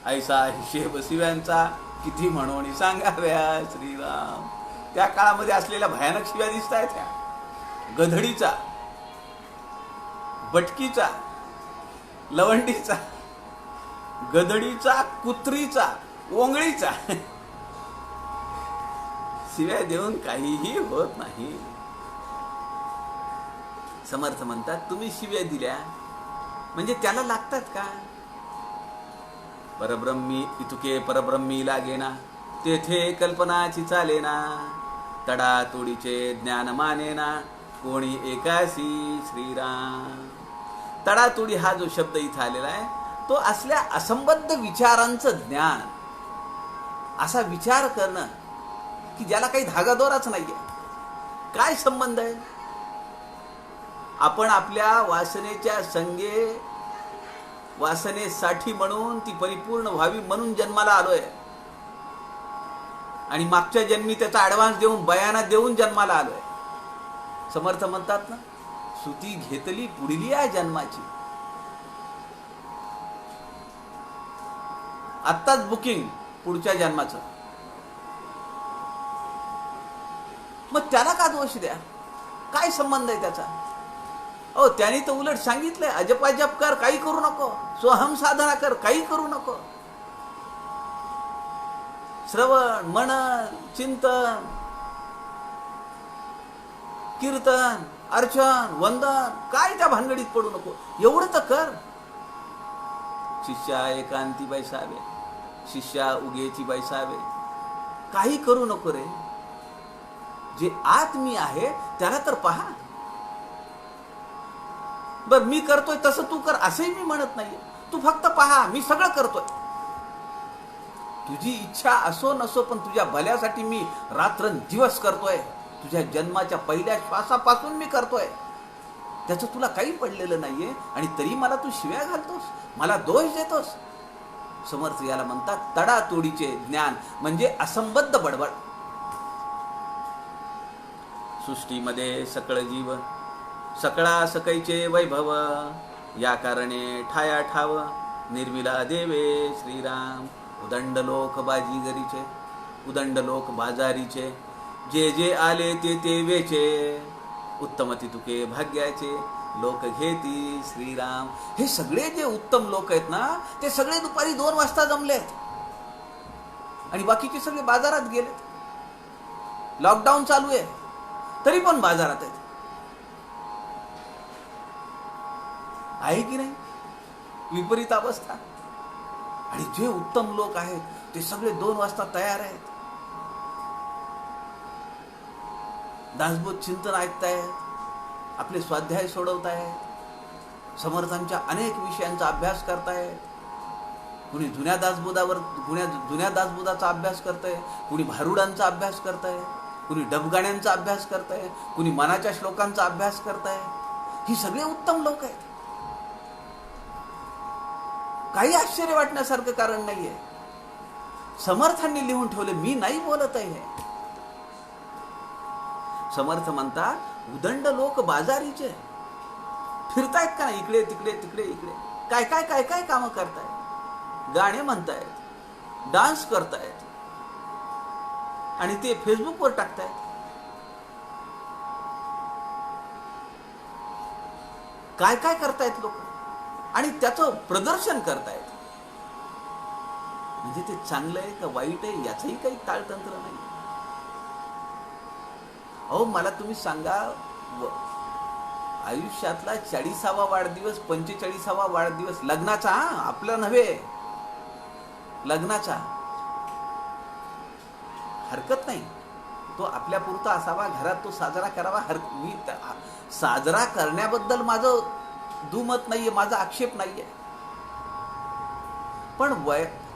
A: ऐसा हिशेब शिव्यांचा किती म्हणून सांगाव्या श्रीराम. त्या काळामध्ये असलेल्या भयानक शिव्या दिसत आहेत त्या. गधडीचा, बटकीचा, लवंडीचा, गधडीचा, कुत्रीचा, ओंगळीचा. शिव्या देऊन काहीही होत नाही. समर्थ म्हणतात तुम्ही शिव्या दिल्या म्हणजे त्याला लागतात का? परब्रह्मी इतुके परब्रह्मी लागेना, तेथे कल्पनाची चालेना, तडातोडीचे ज्ञान मानेना, कोणी एकासी श्रीराम. तडातोडी हा जो शब्द इथं आलेला आहे तो असल्या असंबद्ध विचारांचं ज्ञान. असा विचार करणं की ज्याला काही धागादोराच नाहीये. काय संबंध आहे? आपण आपल्या वासनेच्या संगे, वासनेसाठी म्हणून ती परिपूर्ण व्हावी म्हणून जन्माला आलोय आणि मागच्या जन्मी त्याचा ऍडव्हान्स देऊन, बयाना देऊन जन्माला आलोय. समर्थ म्हणतात ना, सुती घेतली पुढली या जन्माची. आत्ताच बुकिंग पुढच्या जन्माचं. मग त्याला का दोष द्या? काय संबंध आहे त्याचा? अहो त्यांनी तर उलट सांगितलंय, अजपाजप कर, काही करू नको. स्वहम साधना कर, काही करू नको. श्रवण, मनन, चिंतन, कीर्तन, अर्चन, वंदन, काय त्या भानगडीत पडू नको. एवढं तर कर. शिष्या एकांती बैसावे, शिष्या उगेची बैसावे. काही करू नको रे. जे आत मी आहे त्याला तर पहा. बर, मी करतोय तसं तू कर असंही मी म्हणत नाहीये. तू फक्त पहा, मी सगळं करतोय. तुझी इच्छा असो नसो पण तुझ्या भल्यासाठी मी रात्रंदिवस करतोय. तुझ्या जन्माच्या पहिल्या श्वासापासून मी करतोय. त्याचं तुला काही पडलेलं नाहीये आणि तरी मला तू शिव्या घालतोस, मला दोष देतोस. समर्थ याला म्हणतात तडातोडीचे ज्ञान, म्हणजे असंबद्ध बडबड. सृष्टीमध्ये सकळ जीव, सकळा सकैचे वैभव, या कारणे ठाया ठाव, निर्मिला देवे श्रीराम. उदंड लोक बाजीगरीचे, उदंड लोक बाजारीचे, जे जे आले ते ते वेचे, उत्तम तितुके भाग्याचे, लोक घेती श्रीराम. हे सगळे जे उत्तम लोक आहेत ना, ते सगळे दुपारी 2 वाजता जमलेत आणि बाकीचे सगळे बाजारात गेलेत. लॉकडाऊन चालू आहे तरी पण बाजारात आहेत. आहे की नाही विपरीत अवस्था? आणि जे उत्तम लोक आहेत ते सगळे 2 वाजता तयार आहेत. दासबोध चिंतन ऐकतायत, आपले स्वाध्याय सोडवतायत, समर्थांच्या अनेक विषयांचा अभ्यास करतायत. कुणी जुन्या दासबोधाचा अभ्यास करतंय, कुणी भारुडांचा अभ्यास करतंय, कुणी डबगाण्यांचा अभ्यास करतंय, कुणी मनाच्या श्लोकांचा अभ्यास करतंय. ही सगळे उत्तम लोक आहेत. काही आश्चर्य वाटण्यासारखं कारण नाहीये. समर्थांनी लिहून ठेवले, मी नाही बोलत आहे. समर्थ म्हणतात उदंड लोक बाजारीचे फिरतायत का नाही, इकडे तिकडे तिकडे इकडे, काय काय काय काय कामं करतायत, गाणे म्हणतायत, डान्स करतायत आणि ते फेसबुकवर टाकतायत. काय काय करतायत लोक आणि त्याचं प्रदर्शन करतायत. म्हणजे ते चांगलं आहे का वाईट आहे याचंही काही ताळतंत्र नाही. अहो मला तुम्ही सांगा, आयुष्यातला 40वा वाढदिवस, 45वा वाढदिवस लग्नाचा, आपला नव्हे, लग्नाचा, हरकत नाही, तो आपल्या पुरता असावा, घरात तो साजरा करावा. मी साजरा करण्याबद्दल माझं दुमत नाहीये, माझा आक्षेप नाहीये. पण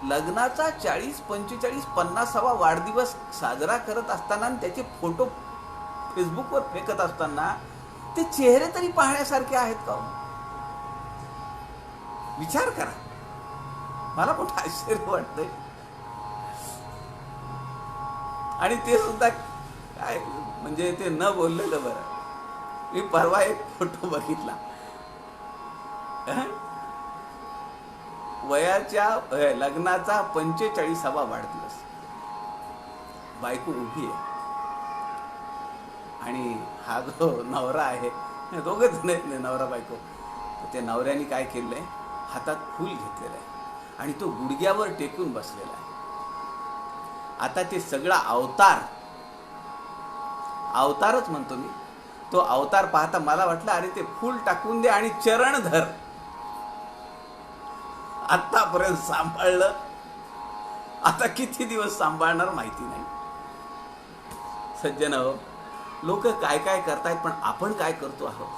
A: लग्नाचा 40, 45, 50वा वाढदिवस साजरा करत असताना त्याचे फोटो फेसबुकवर फेकत असताना ते चेहरे तरी पाहण्यासारखे आहेत का? विचार करा. मला मोठं आश्चर्य वाटतंय. आणि ते सुद्धा काय म्हणजे ते न बोललेलं बरं. मी परवा एक फोटो बघितला, वयाच्या लग्नाचा 45वा वाढदिवस, बायको उभी आहे आणि हा जो नवरा आहे, दोघे जण आहेत नवरा बायको, त्या नवऱ्याने काय केलंय, हातात फूल घेतलेलं आहे आणि तो गुडघ्यावर टेकून बसलेला आहे. आता ते सगळा अवतारच म्हणतो मी, तो अवतार पाहता मला वाटलं अरे ते फूल टाकून दे आणि चरण धर. आतापर्यंत सांभाळलं, आता किती दिवस सांभाळणार माहिती नाही. सज्जन हो, लोक काय काय करतायत, पण आपण काय करतो आहोत?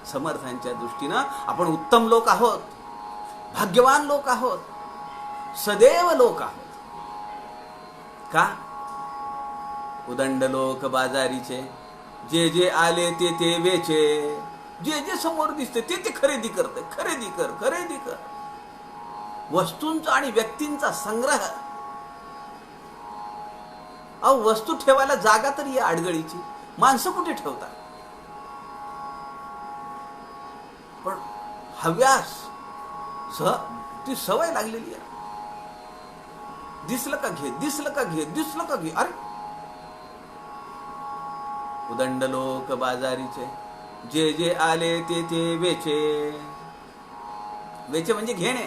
A: समर्थांच्या दृष्टीनं आपण उत्तम लोक आहोत, भाग्यवान लोक आहोत, सदैव लोक आहोत. का? उदंड लोक बाजारीचे, जे जे आले ते ते वेचे, जे जे समोर दिसते ते ते खरेदी करते. खरेदी कर, खरेदी कर. वस्तूंचा आणि व्यक्तींचा संग्रह. अहो वस्तू ठेवायला जागा तरी आहे अडगळीची, माणसं कुठे ठेवतात? पण हव्यास ती सवय लागलेली आहे. दिसलं का घे, दिसलं का घे, दिसलं का घे. अरे उदंड लोक बाजारीचे, जे जे आले ते ते वेचे. वेचे म्हणजे घेणे.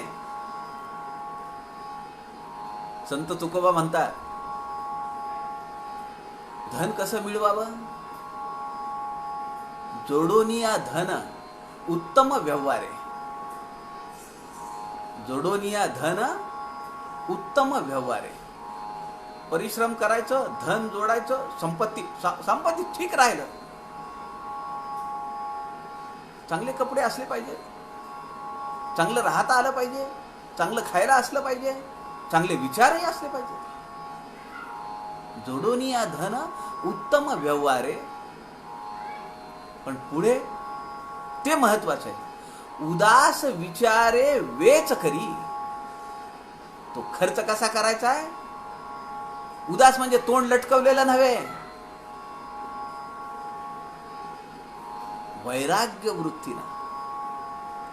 A: संत तुकोबा म्हणतात, धन कसं मिळवावं? जोडोनिया धन उत्तम व्यवहारे. जोडोनिया धन उत्तम व्यवहारे. परिश्रम करायचं, धन जोडायचं, संपत्ती ठीक राहिलं. चांगले कपडे असले पाहिजे, चांगलं राहता आलं पाहिजे, चांगलं खायला असलं पाहिजे, चांगले विचारही असले पाहिजे. जोडोनिया धन उत्तम व्यवहारे. पण पुढे ते महत्वाचं आहे, उदास विचारे वेच करी. तो खर्च कसा करायचा आहे? उदास म्हणजे तोंड लटकवलेलं नव्हे, वैराग्य वृत्तीनं.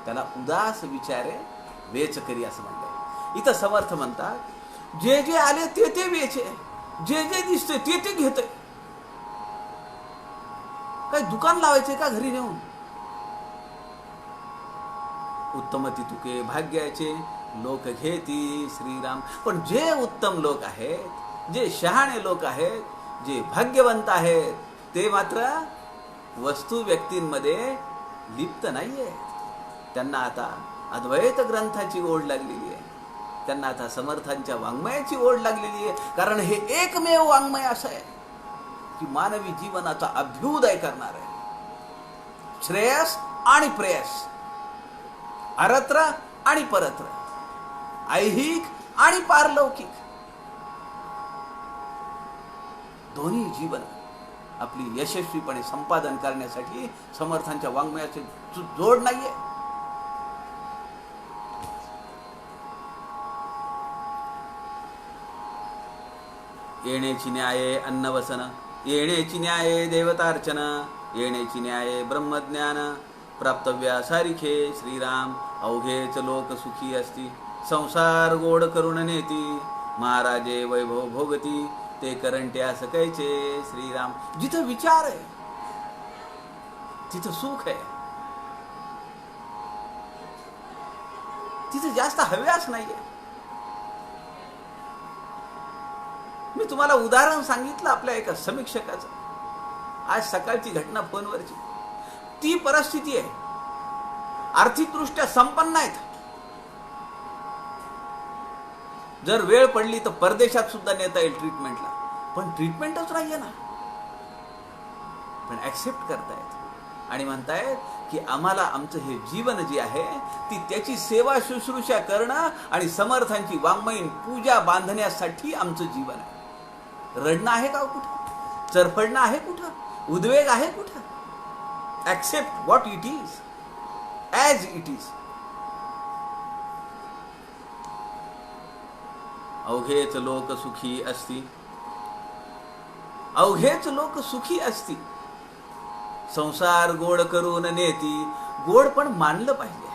A: त्याला उदास विचारे वेच करी असं म्हणलंय. इथं समर्थ म्हणतात, जे जे आले ते ते वेचे, जे जे दिसते ते ते घेते. काही दुकान लावायचे का घरी नेऊन? उत्तमती तुके भाग्याचे लोक घेती श्रीराम. पण जे उत्तम लोक आहेत, जे शहाणे लोक आहेत, जे भाग्यवंत आहेत, ते मात्र वस्तू व्यक्तींमध्ये लिप्त नाहीये. त्यांना आता अद्वैत ग्रंथाची ओढ लागलेली आहे, त्यांना आता समर्थांच्या वाङ्मयाची ओढ लागलेली आहे. कारण हे एकमेव वाङ्मय असं आहे की मानवी जीवनाचा अभ्युदय करणार आहे. श्रेयस आणि प्रेयस, अरत्र आणि परत्र, ऐहिक आणि पारलौकिक, दोन्ही जीवन आपली यशस्वीपणे संपादन करण्यासाठी समर्थांच्या वाङ्मयाचे जोड नाहीये. येण्याची न्याये अन्नवसन, येण्याची न्याये देवतार्चन, येण्याची न्याये ब्रह्मज्ञान, प्राप्तव्या सारिखे श्रीराम, अवघेच लोक सुखी असती, संसार गोड करून नेती, महाराजे वैभव भोगती, ते करंट्यास कैचे श्रीराम. जिथं विचार आहे तिथं सुख आहे, तिथं जास्त हव्यास नाहीये. मी तुम्हाला उदाहरण सांगितलं आपल्या एका समीक्षकाचं, आज सकाळची घटना फोनवरची. ती परिस्थिती आहे, आर्थिकदृष्ट्या संपन्न आहेत, जर वेळ पडली तर परदेशात सुद्धा नेता येईल ट्रीटमेंटला, पण ट्रीटमेंटच नाहीये ना. पण ऍक्सेप्ट करतायत आणि म्हणतायत की आम्हाला आमचं हे जीवन जे आहे ती त्याची सेवा शुश्रूषा करणं आणि समर्थांची वाङ्मयीन पूजा बांधण्यासाठी आमचं जीवन आहे. रडणं आहे का कुठं? चरफडणं आहे कुठं? उद्वेग आहे कुठं? Accept what it is as it is. अवघेच लोक सुखी असती, अवघेच लोक सुखी असती, संसार गोड करून नेती. गोड पण मानलं पाहिजे,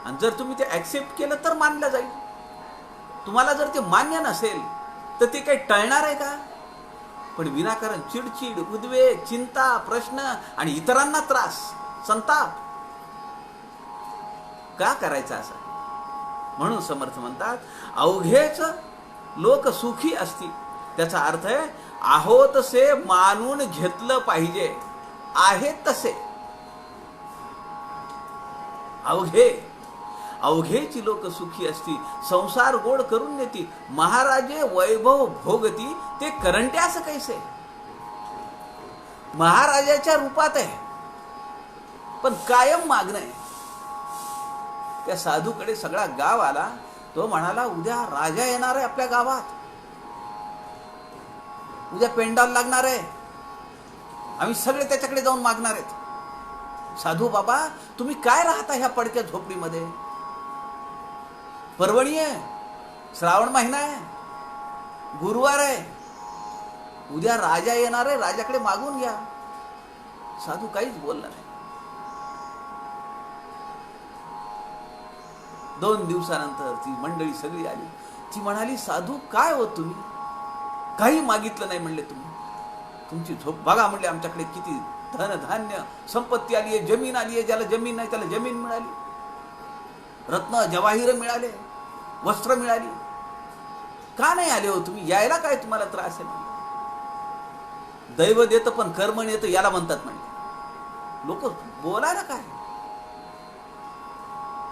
A: आणि जर तुम्ही ते ऍक्सेप्ट केलं तर मानलं जाईल. तुम्हाला जर ते मान्य नसेल तर ते काही टळणार आहे का? पण विनाकारण चिडचिड, उद्वेग, चिंता, प्रश्न आणि इतरांना त्रास, संताप का करायचा असं? म्हणून समर्थ म्हणतात अवघेच लोक सुखी असती. त्याचा अर्थ आहे आहोत तसे मानून घेतलं पाहिजे, आहेत तसे. अवघेची लोक सुखी असती, संसार गोड करून नेती, महाराजे वैभव भोगती, ते करंट्यास कैसे. महाराजाच्या रूपात आहे, पण कायम मागणं आहे. त्या साधूकडे सगळा गाव आला, तो म्हणाला उद्या राजा येणार आहे आपल्या गावात, उद्या पेंडाल लागणार आहे, आम्ही सगळे त्याच्याकडे जाऊन मागणार आहेत. साधू बाबा तुम्ही काय राहता ह्या पडक्या झोपडीमध्ये? परवणी आहे, श्रावण महिना आहे, गुरुवार आहे, उद्या राजा येणार आहे, राजाकडे मागून घ्या. साधू काहीच बोलला नाही. 2 दिवसानंतर ती मंडळी सगळी आली. ती म्हणाली साधू काय हो तुम्ही काही मागितलं नाही म्हणले, तुमची झोप बघा म्हणले, आमच्याकडे किती धन धान्य संपत्ती आली आहे, जमीन आली आहे, ज्याला जमीन नाही त्याला जमीन मिळाली, रत्न जवाहिर मिळाले, वस्त्र मिळाली, का नाही आले हो तुम्ही? यायला काय तुम्हाला त्रास आहे म्हणले. दैव देतं पण कर्म येतं याला म्हणतात म्हणले. लोक बोलायला काय?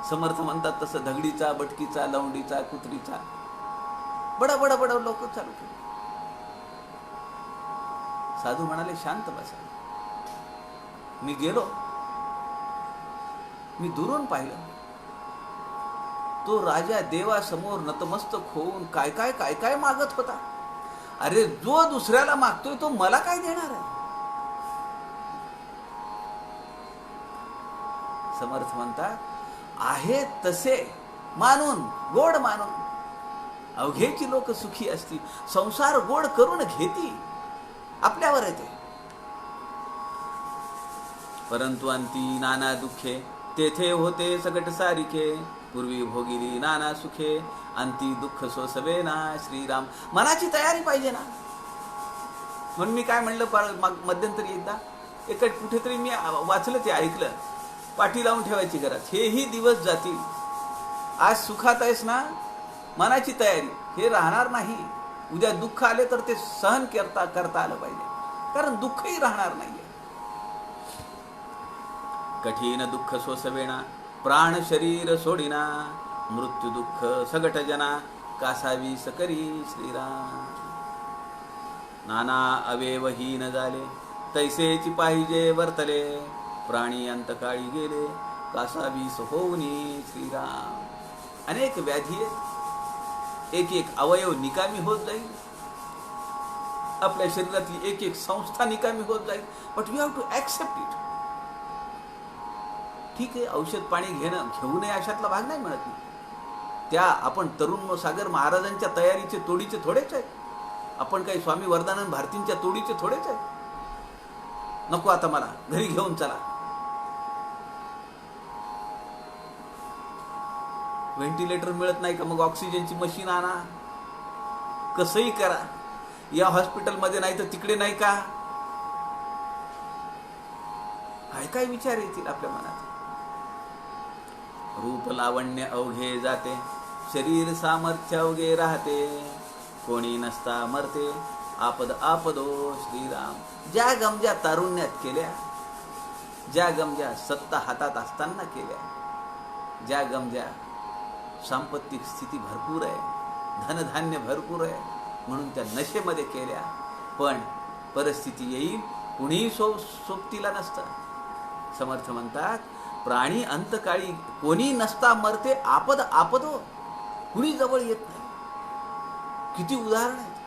A: समर्थ म्हणतात तसं धगडीचा, बटकीचा, लवंडीचा, कुत्रीचा बडा बडा बडा लोक चालू केले. साधू म्हणाले शांत बसा. मी गेलो, मी दुरून पाहिलं, तो राजा देवासमोर नतमस्तक होऊन काय काय काय काय मागत होता. अरे जो दुसऱ्याला मागतोय तो मला काय देणार आहे? समर्थ म्हणतात आहे तसे मानून, गोड मानून. अवघेची लोक सुखी असती, संसार गोड करून घेती, आपल्यावर येते. परंतु अंती नाना दुःखे, तेथे होते सकट सारिखे, पूर्वी भोगिली नाना सुखे, अंती दुःख सोसवे ना श्रीराम. मनाची तयारी पाहिजे ना. म्हणून मी काय म्हणलं मध्यंतरी एकदा कुठेतरी मी वाचलं, ते ऐकलं, पाठी लावून ठेवायची घरात, हेही दिवस जातील. आज सुखात आहेस ना, मनाची तयारी, हे राहणार नाही. उद्या दुःख आले तर ते सहन करता आलं पाहिजे, कारण दुःखही राहणार नाहीये. कठीण दुःख सोसवेना, प्राण शरीर सोडिना, मृत्यू दुःख सगट जना, कासावी सकरी श्रीराम. नाना अवेवहीन झाले, तैसेची पाहिजे वर्तले, प्राणी अंतकाळी गेले, कासावीस होऊनी श्रीराम. अनेक व्याधी आहेत, एक एक अवयव निकामी होत जाईल, आपल्या शरीरातली एक एक संस्था निकामी होत जाईल. But you have to accept it. ठीक आहे, औषध पाणी घेऊ नये अशातला भाग नाही मिळत नाही. त्या आपण तरुण सागर महाराजांच्या तयारीचे तोडीचे थोडेच आहेत. आपण काही स्वामी वरदानंद भारतींच्या तोडीचे थोडेच आहे. नको आता मला घरी घेऊन चला. व्हेंटिलेटर मिळत नाही का, मग ऑक्सिजनची मशीन आणा, कसंही करा. या हॉस्पिटलमध्ये नाही तर तिकडे नाही का. काय काय विचार येतील आपल्या मनात. रूप लावण्य अवघे जाते, शरीर सामर्थ्य अवघे राहते, कोणी नसता मरते, आपद आपदो श्रीराम. ज्या गमज्या तारुण्यात केल्या, ज्या गमज्या सत्ता हातात असताना केल्या, ज्या गमज्या सांपत्तिक स्थिती भरपूर आहे, धनधान्य भरपूर आहे म्हणून त्या नशेमध्ये केल्या, पण परिस्थिती येईल कुणीही सोबतीला नसतं. समर्थ म्हणतात, प्राणी अंतकाळी कोणी नसता मरते, आपद आपदो, कुणी जवळ येत नाही. किती उदाहरण आहेत.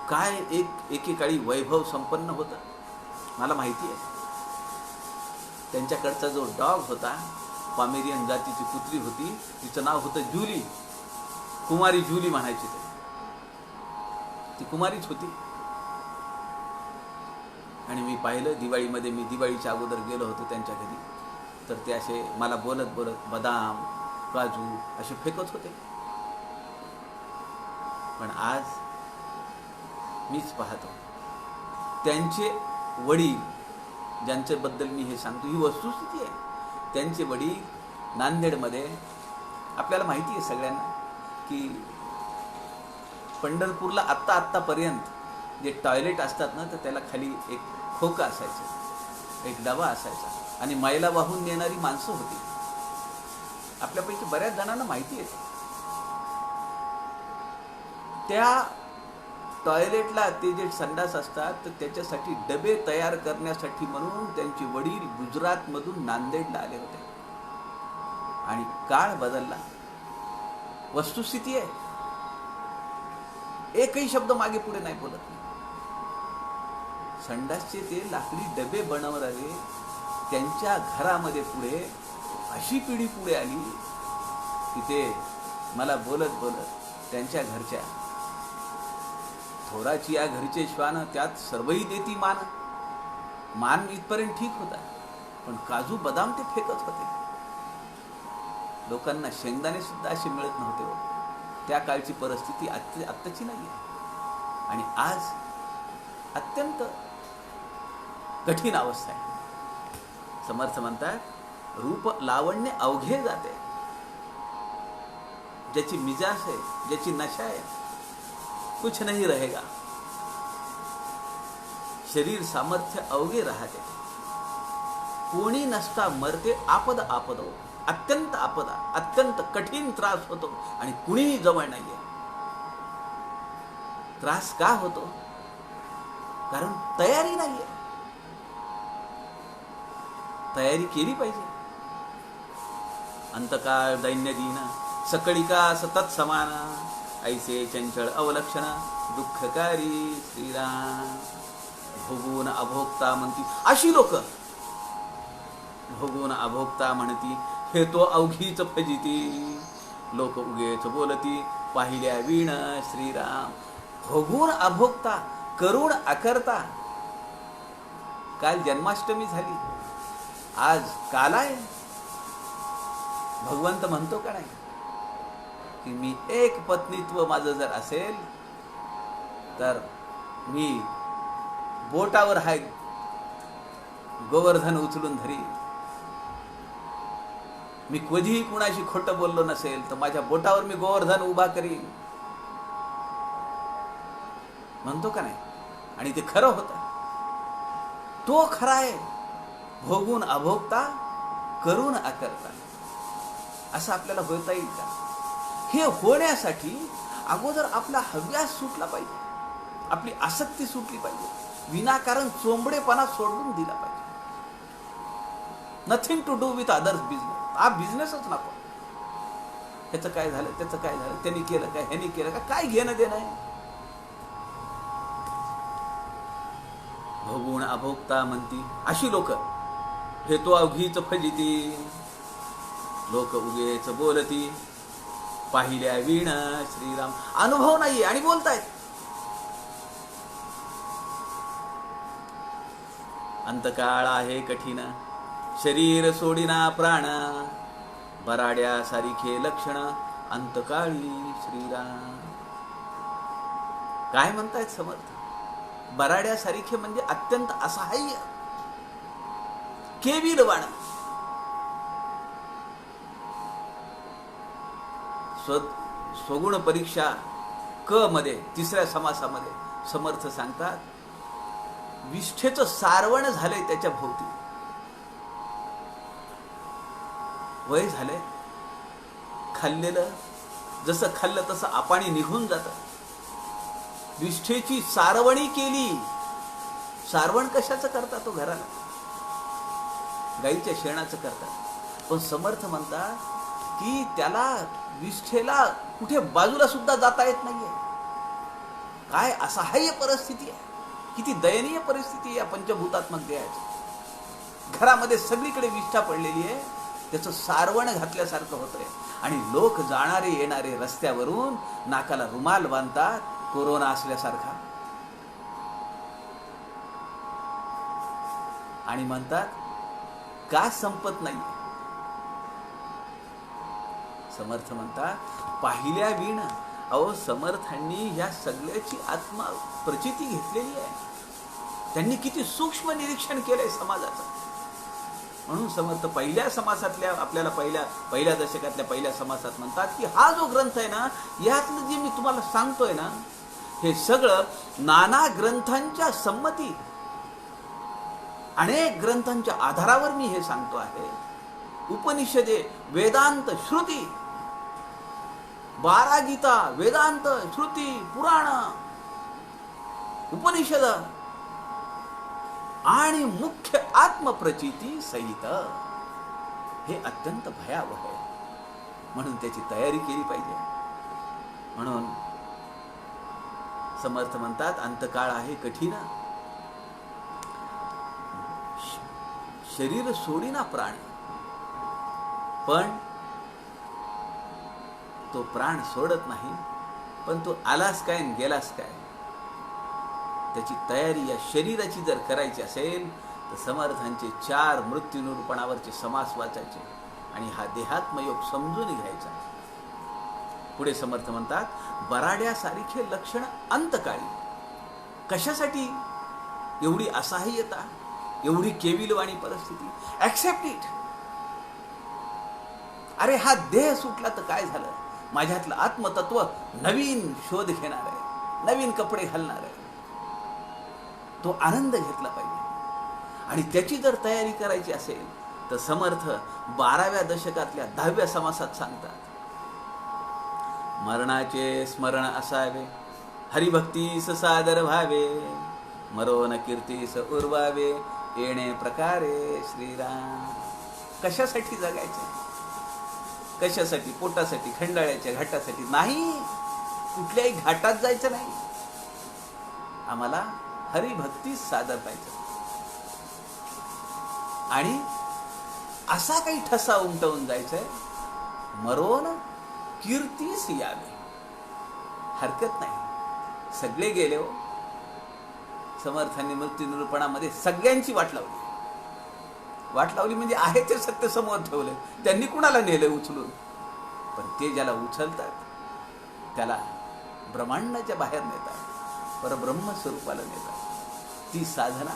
A: काय एकेकाळी वैभव संपन्न होता. मला माहिती आहे, त्यांच्याकडचा जो डॉग होता, पॉमेरियन जातीची कुत्री होती, तिचं नाव होतं जुली, कुमारी जुली म्हणायची. ती कुमारीच होती. आणि मी पाहिलं दिवाळीमध्ये, मी दिवाळीच्या अगोदर गेलो होतो त्यांच्या घरी, तर ते असे मला बोलत बोलत बदाम काजू असे फेकत होते. पण आज मीच पाहतो त्यांचे वडील, ज्यांच्याबद्दल मी हे सांगतो, ही वस्तुस्थिती आहे. त्यांचे वडील नांदेडमध्ये, आपल्याला माहिती आहे सगळ्यांना की पंढरपूरला आत्तापर्यंत जे टॉयलेट असतात ना, तर त्याला खाली एक खोका असायचं, एक डबा असायचा, आणि मैला वाहून नेणारी माणसं होती. आपल्यापैकी बऱ्याच जणांना माहिती आहे. त्या टॉयलेटला ते जे संडास असतात, तर त्याच्यासाठी डबे तयार करण्यासाठी म्हणून त्यांचे वडील गुजरातमधून नांदेडला आले होते. आणि काळ बदलला, वस्तुस्थिती आहे. एकही शब्द मागे पुढे नाही बोलत. संडासचे ते लाकडी डबे बनवणारे त्यांच्या घरामध्ये पुढे अशी पिढी पुढे आली की ते मला बोलत बोलत त्यांच्या घरच्या, थोराची या घरचे श्वान, त्यात सर्वही देती मान. मान इथपर्यंत ठीक होता, पण काजू बदाम ते फेकत होते. लोकांना शेंगदाणे सुद्धा असे मिळत नव्हते हो. त्या काळची परिस्थिती आत्ताची नाही आहे. आणि आज अत्यंत कठीण अवस्था आहे. समर्थ म्हणतात, रूप लावण्य अवघे जाते. ज्याची मिजाज है, ज्याची नशा है, कुछ नहीं रहेगा. शरीर सामर्थ्य अवघे राहते, कोणी नसता मरते, आपद आपदो. अत्यंत आपदा, अत्यंत कठीण त्रास होतो आणि कुणीही जवळ नाहीये. त्रास का होतो? कारण तयारी नाहीये. तयारी केली पाहिजे. अंतकाळ दैन्यदीन, सकळिका सतत समान, ऐसे चंचळ अवलक्षण, दुःखकारी श्रीराम. भोगून अभोक्ता म्हणती अशी लोक, भोगून अभोक्ता म्हणती हे तो अवघीच फजिती, लोक उगेच बोलती पाहिल्या वीण श्रीराम. भोगून अभोक्ता, करुण अकर्ता. काल जन्माष्टमी झाली, आज काल आहे. भगवंत म्हणतो का नाही की मी एक पत्नीत्व माझं जर असेल तर मी बोटावर हाय गोवर्धन उचलून धरी. मी कधीही कुणाशी खोटं बोललो नसेल तर माझ्या बोटावर मी गोवर्धन उभा करीन, म्हणतो का नाही. आणि ते खरं होतं. तो खरा आहे. भोगून अभोगता, करून अकर्ता. असं आपल्याला होता येईल का? हे होण्यासाठी अगोदर आपला हव्यास सुटला पाहिजे, आपली आसक्ती सुटली पाहिजे, विनाकारण चोंबडेपणा सोडून दिला पाहिजे. Nothing to do with others business. हा बिझनेसच नको. ह्याचं काय झालं, त्याचं काय झालं, त्यांनी केलं काय, ह्यानी केलं का, काय घेणं देणं आहे. भोगून अभोक्ता म्हणती अशी लोक, हे तो अवघीच फजिती, लोक उगेच बोलती पाहिल्या विण श्रीराम. अनुभव नाहीये आणि बोलतायत. अंतकाळ आहे कठीण, शरीर सोडिना प्राण, बराड्या सारिखे लक्षण, अंतकाळी श्रीराम. काय म्हणतायत समर्थ? बराड्या सारिखे म्हणजे अत्यंत असहाय्य, केविल वाण. स्वगुण परीक्षा क मध्ये तिसऱ्या समासामध्ये समर्थ सांगतात, विष्ठेचं सारवण झालंय त्याच्या भोवती. वय झालंय, खाल्लेलं जसं खाल्लं तसं आपाणी निघून जातं. विष्ठेची सारवणी केली. सारवण कशाचं करता? तो घराला गाईच्या शेणाचं करतात. पण समर्थ म्हणतात की त्याला विष्ठेला कुठे बाजूला सुद्धा जाता येत नाहीये. काय असहाय्य परिस्थिती आहे, किती दयनीय परिस्थिती आहे या पंचभूतात्मक देहाची. घरामध्ये सगळीकडे विष्ठा पडलेली आहे, त्याचं सारवण घातल्यासारखं होतंय. आणि लोक जाणारे येणारे रस्त्यावरून नाकाला रुमाल बांधतात, कोरोना असल्यासारखा, आणि म्हणतात का संपत नाही. समर्थ म्हणतात पाहिल्या विण. अहो, समर्थांनी ह्या सगळ्याची आत्मा प्रचिती घेतलेली आहे. त्यांनी किती सूक्ष्म निरीक्षण केलंय समाजाचं. म्हणून समर्थ पहिल्या समासातल्या आपल्याला पहिल्या दशकातल्या पहिल्या समासात म्हणतात की हा जो ग्रंथ आहे ना, यातलं जे मी तुम्हाला सांगतोय ना, हे सगळं नाना ग्रंथांच्या संमती, अनेक ग्रंथांच्या आधारावर मी हे सांगतो आहे. उपनिषदे, वेदांत, श्रुती, 12 गीता, वेदांत, श्रुती, पुराण, उपनिषद आणि मुख्य आत्मप्रचिती सहित हे अत्यंत भयावह आहे. म्हणून त्याची तयारी केली पाहिजे. म्हणून समर्थ म्हणतात अंतकाळ आहे कठीण, शरीर सोडीना प्राण. पण तो प्राण सोडत नाही. पण तो आलास काय आणि गेलास काय, त्याची तयारी या शरीराची जर करायची असेल तर समर्थांचे 4 मृत्यूनिरूपणावरचे समास वाचायचे आणि हा देहात्मयोग समजून घ्यायचा. पुढे समर्थ म्हणतात बराड्यासारखे लक्षण अंतकाळी. कशासाठी एवढी असहाय्यता, एवढी केविलवाणी परिस्थिती? Accept it. अरे हा देह सुटला तर काय झालं? माझ्यातलं आत्मतत्व नवीन शोध घेणार आहे, नवीन कपडे घालणार आहे. तो आनंद घेतला पाहिजे. आणि त्याची जर तयारी करायची असेल तर समर्थ 12व्या दशकातल्या 10व्या समासात सांगतात, मरणाचे स्मरण असावे, हरिभक्तीस सादर व्हावे, मरोन कीर्तीस उर्वावे, येणे प्रकारे श्रीराम. कशासाठी जगायचं? कशासाठी? पोटासाठी, खंडाळ्याच्या घाटासाठी नाही. कुठल्याही घाटात जायचं नाही. आम्हाला हरिभक्तीस सादर पाहिजे. आणि असा काही ठसा उमटवून जायचंय, मरोन कीर्तीस यावे. हरकत नाही. सगळे गेले हो. समर्थांनी मृत्यूनिरूपणामध्ये सगळ्यांची वाट लावली. वाट लावली म्हणजे आहे ते सत्य समोर ठेवले. त्यांनी कुणाला नेलं उचलून? पण ते ज्याला उचलतात त्याला ब्रह्मांडाच्या बाहेर नेतात, परब्रह्म स्वरूपाला नेतात. ती साधना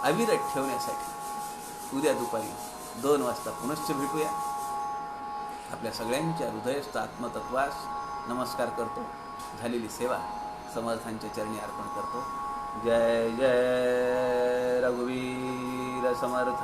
A: अविरत ठेवण्यासाठी उद्या दुपारी 2 वाजता पुनश्च भेटूया. आपल्या सगळ्यांच्या हृदयस्थ आत्मतत्वास नमस्कार करतो. झालेली सेवा समर्थांच्या चरणी अर्पण करतो. जय जय रघुवीर समर्थ.